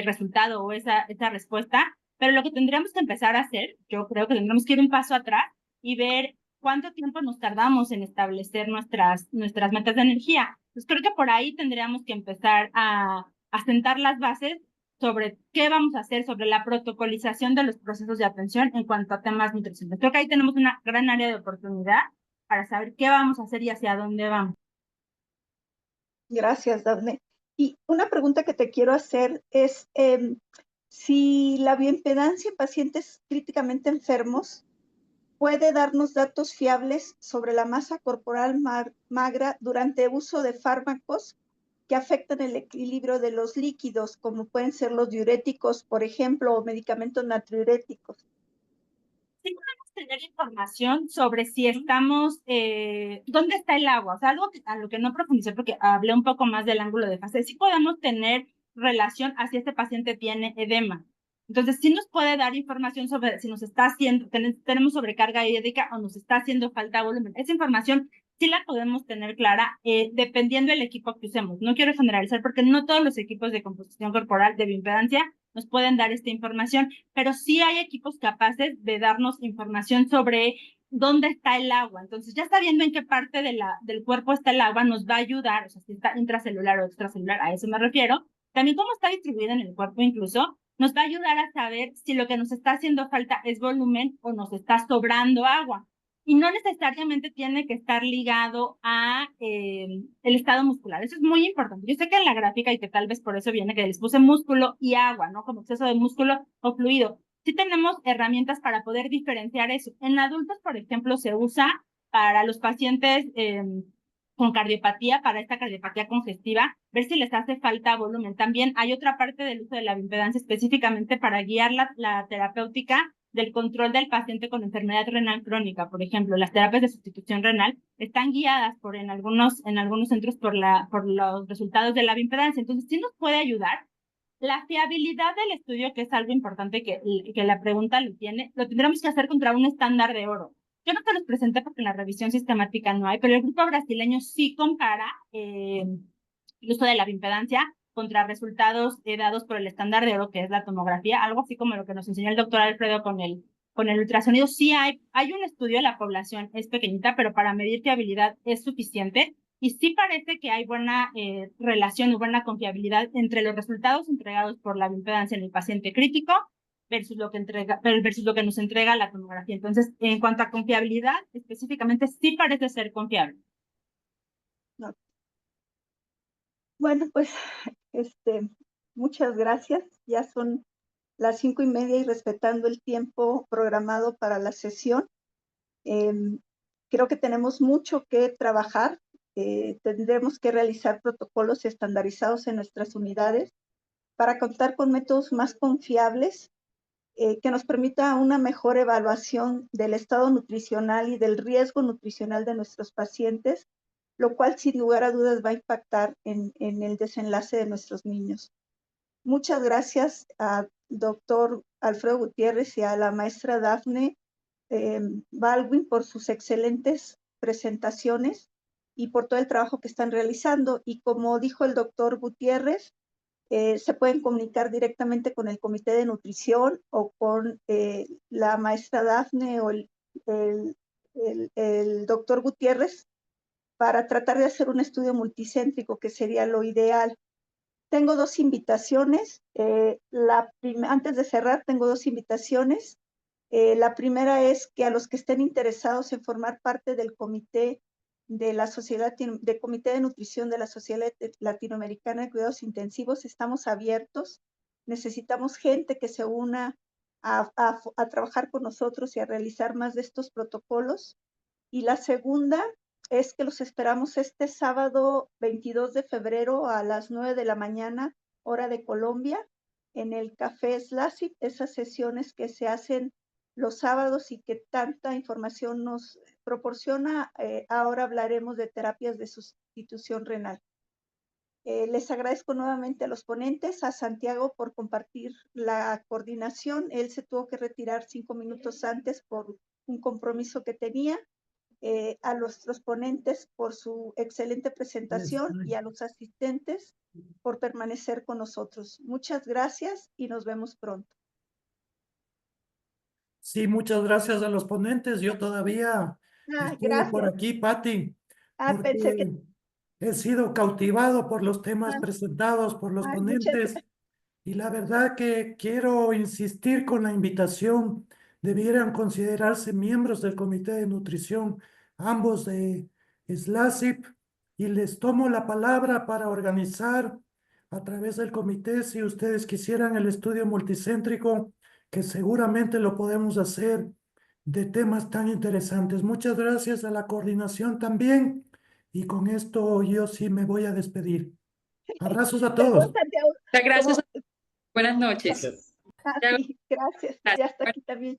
resultado o esa respuesta, pero lo que tendríamos que empezar a hacer, yo creo que tendríamos que ir un paso atrás y ver cuánto tiempo nos tardamos en establecer nuestras metas de energía. Pues creo que por ahí tendríamos que empezar a sentar las bases sobre qué vamos a hacer, sobre la protocolización de los procesos de atención en cuanto a temas nutricionales. Creo que ahí tenemos una gran área de oportunidad para saber qué vamos a hacer y hacia dónde vamos. Gracias, Dafne. Y una pregunta que te quiero hacer es si la bioimpedancia en pacientes críticamente enfermos puede darnos datos fiables sobre la masa corporal magra durante uso de fármacos que afectan el equilibrio de los líquidos, como pueden ser los diuréticos, por ejemplo, o medicamentos natriuréticos. Sí podemos tener información sobre si estamos, dónde está el agua, o sea, algo a lo que no profundicé porque hablé un poco más del ángulo de fase. Sí podemos tener relación a si este paciente tiene edema. Entonces, sí nos puede dar información sobre si nos está haciendo, tenemos sobrecarga hídrica o nos está haciendo falta volumen. Esa información sí la podemos tener clara dependiendo del equipo que usemos. No quiero generalizar porque no todos los equipos de composición corporal de bioimpedancia nos pueden dar esta información, pero sí hay equipos capaces de darnos información sobre dónde está el agua. Entonces, ya sabiendo en qué parte del cuerpo está el agua, nos va a ayudar, o sea, si está intracelular o extracelular, a eso me refiero, también cómo está distribuida en el cuerpo incluso, nos va a ayudar a saber si lo que nos está haciendo falta es volumen o nos está sobrando agua. Y no necesariamente tiene que estar ligado a el estado muscular. Eso es muy importante. Yo sé que en la gráfica, y que tal vez por eso viene que les puse músculo y agua, ¿no? Como exceso de músculo o fluido. Sí tenemos herramientas para poder diferenciar eso. En adultos, por ejemplo, se usa para los pacientes con cardiopatía, para esta cardiopatía congestiva, ver si les hace falta volumen. También hay otra parte del uso de la bioimpedancia específicamente para guiar la terapéutica del control del paciente con enfermedad renal crónica. Por ejemplo, las terapias de sustitución renal están guiadas en algunos centros por los resultados de la bioimpedancia. Entonces, sí nos puede ayudar. La fiabilidad del estudio, que es algo importante que la pregunta lo tendremos que hacer contra un estándar de oro. Yo no te los presenté porque en la revisión sistemática no hay, pero el grupo brasileño sí compara el uso de la bioimpedancia contra resultados dados por el estándar de oro, que es la tomografía, algo así como lo que nos enseñó el doctor Alfredo con el ultrasonido. Sí hay un estudio, la población es pequeñita, pero para medir fiabilidad es suficiente. Y sí parece que hay buena relación y buena confiabilidad entre los resultados entregados por la bioimpedancia en el paciente crítico versus lo que nos entrega la tomografía. Entonces, en cuanto a confiabilidad, específicamente sí parece ser confiable. No. Bueno, pues, muchas gracias. Ya son las 5:30 y respetando el tiempo programado para la sesión. Creo que tenemos mucho que trabajar. Tendremos que realizar protocolos estandarizados en nuestras unidades para contar con métodos más confiables que nos permita una mejor evaluación del estado nutricional y del riesgo nutricional de nuestros pacientes, lo cual sin lugar a dudas va a impactar en el desenlace de nuestros niños. Muchas gracias a doctor Alfredo Gutiérrez y a la maestra Dafne Baldwin por sus excelentes presentaciones y por todo el trabajo que están realizando. Y como dijo el doctor Gutiérrez, se pueden comunicar directamente con el Comité de Nutrición o con la maestra Dafne o el doctor Gutiérrez para tratar de hacer un estudio multicéntrico, que sería lo ideal. Tengo dos invitaciones. Antes de cerrar, tengo dos invitaciones. La primera es que a los que estén interesados en formar parte del comité de la Comité de Nutrición de la Sociedad Latinoamericana de Cuidados Intensivos, estamos abiertos. Necesitamos gente que se una a trabajar con nosotros y a realizar más de estos protocolos. Y la segunda es que los esperamos este sábado 22 de febrero a las 9 de la mañana, hora de Colombia, en el Café SLACIP, esas sesiones que se hacen los sábados y que tanta información nos proporciona. Ahora hablaremos de terapias de sustitución renal. Les agradezco nuevamente a los ponentes, a Santiago por compartir la coordinación. Él se tuvo que retirar 5 minutos antes por un compromiso que tenía. A los ponentes por su excelente presentación y a los asistentes por permanecer con nosotros. Muchas gracias y nos vemos pronto. Sí, muchas gracias a los ponentes. Yo todavía estoy por Gracias. aquí, Patti, Pensé que... porque he sido cautivado por los temas Ah, presentados por los muchas ponentes. gracias. Y la verdad que quiero insistir con la invitación. Debieran considerarse miembros del Comité de Nutrición, ambos de SLACIP, y les tomo la palabra para organizar a través del comité, si ustedes quisieran, el estudio multicéntrico, que seguramente lo podemos hacer, de temas tan interesantes. Muchas gracias a la coordinación también, y con esto yo sí me voy a despedir. Abrazos a Perdón, todos. Santiago. Muchas gracias. Buenas noches. Gracias. Sí, gracias. Ya está aquí también.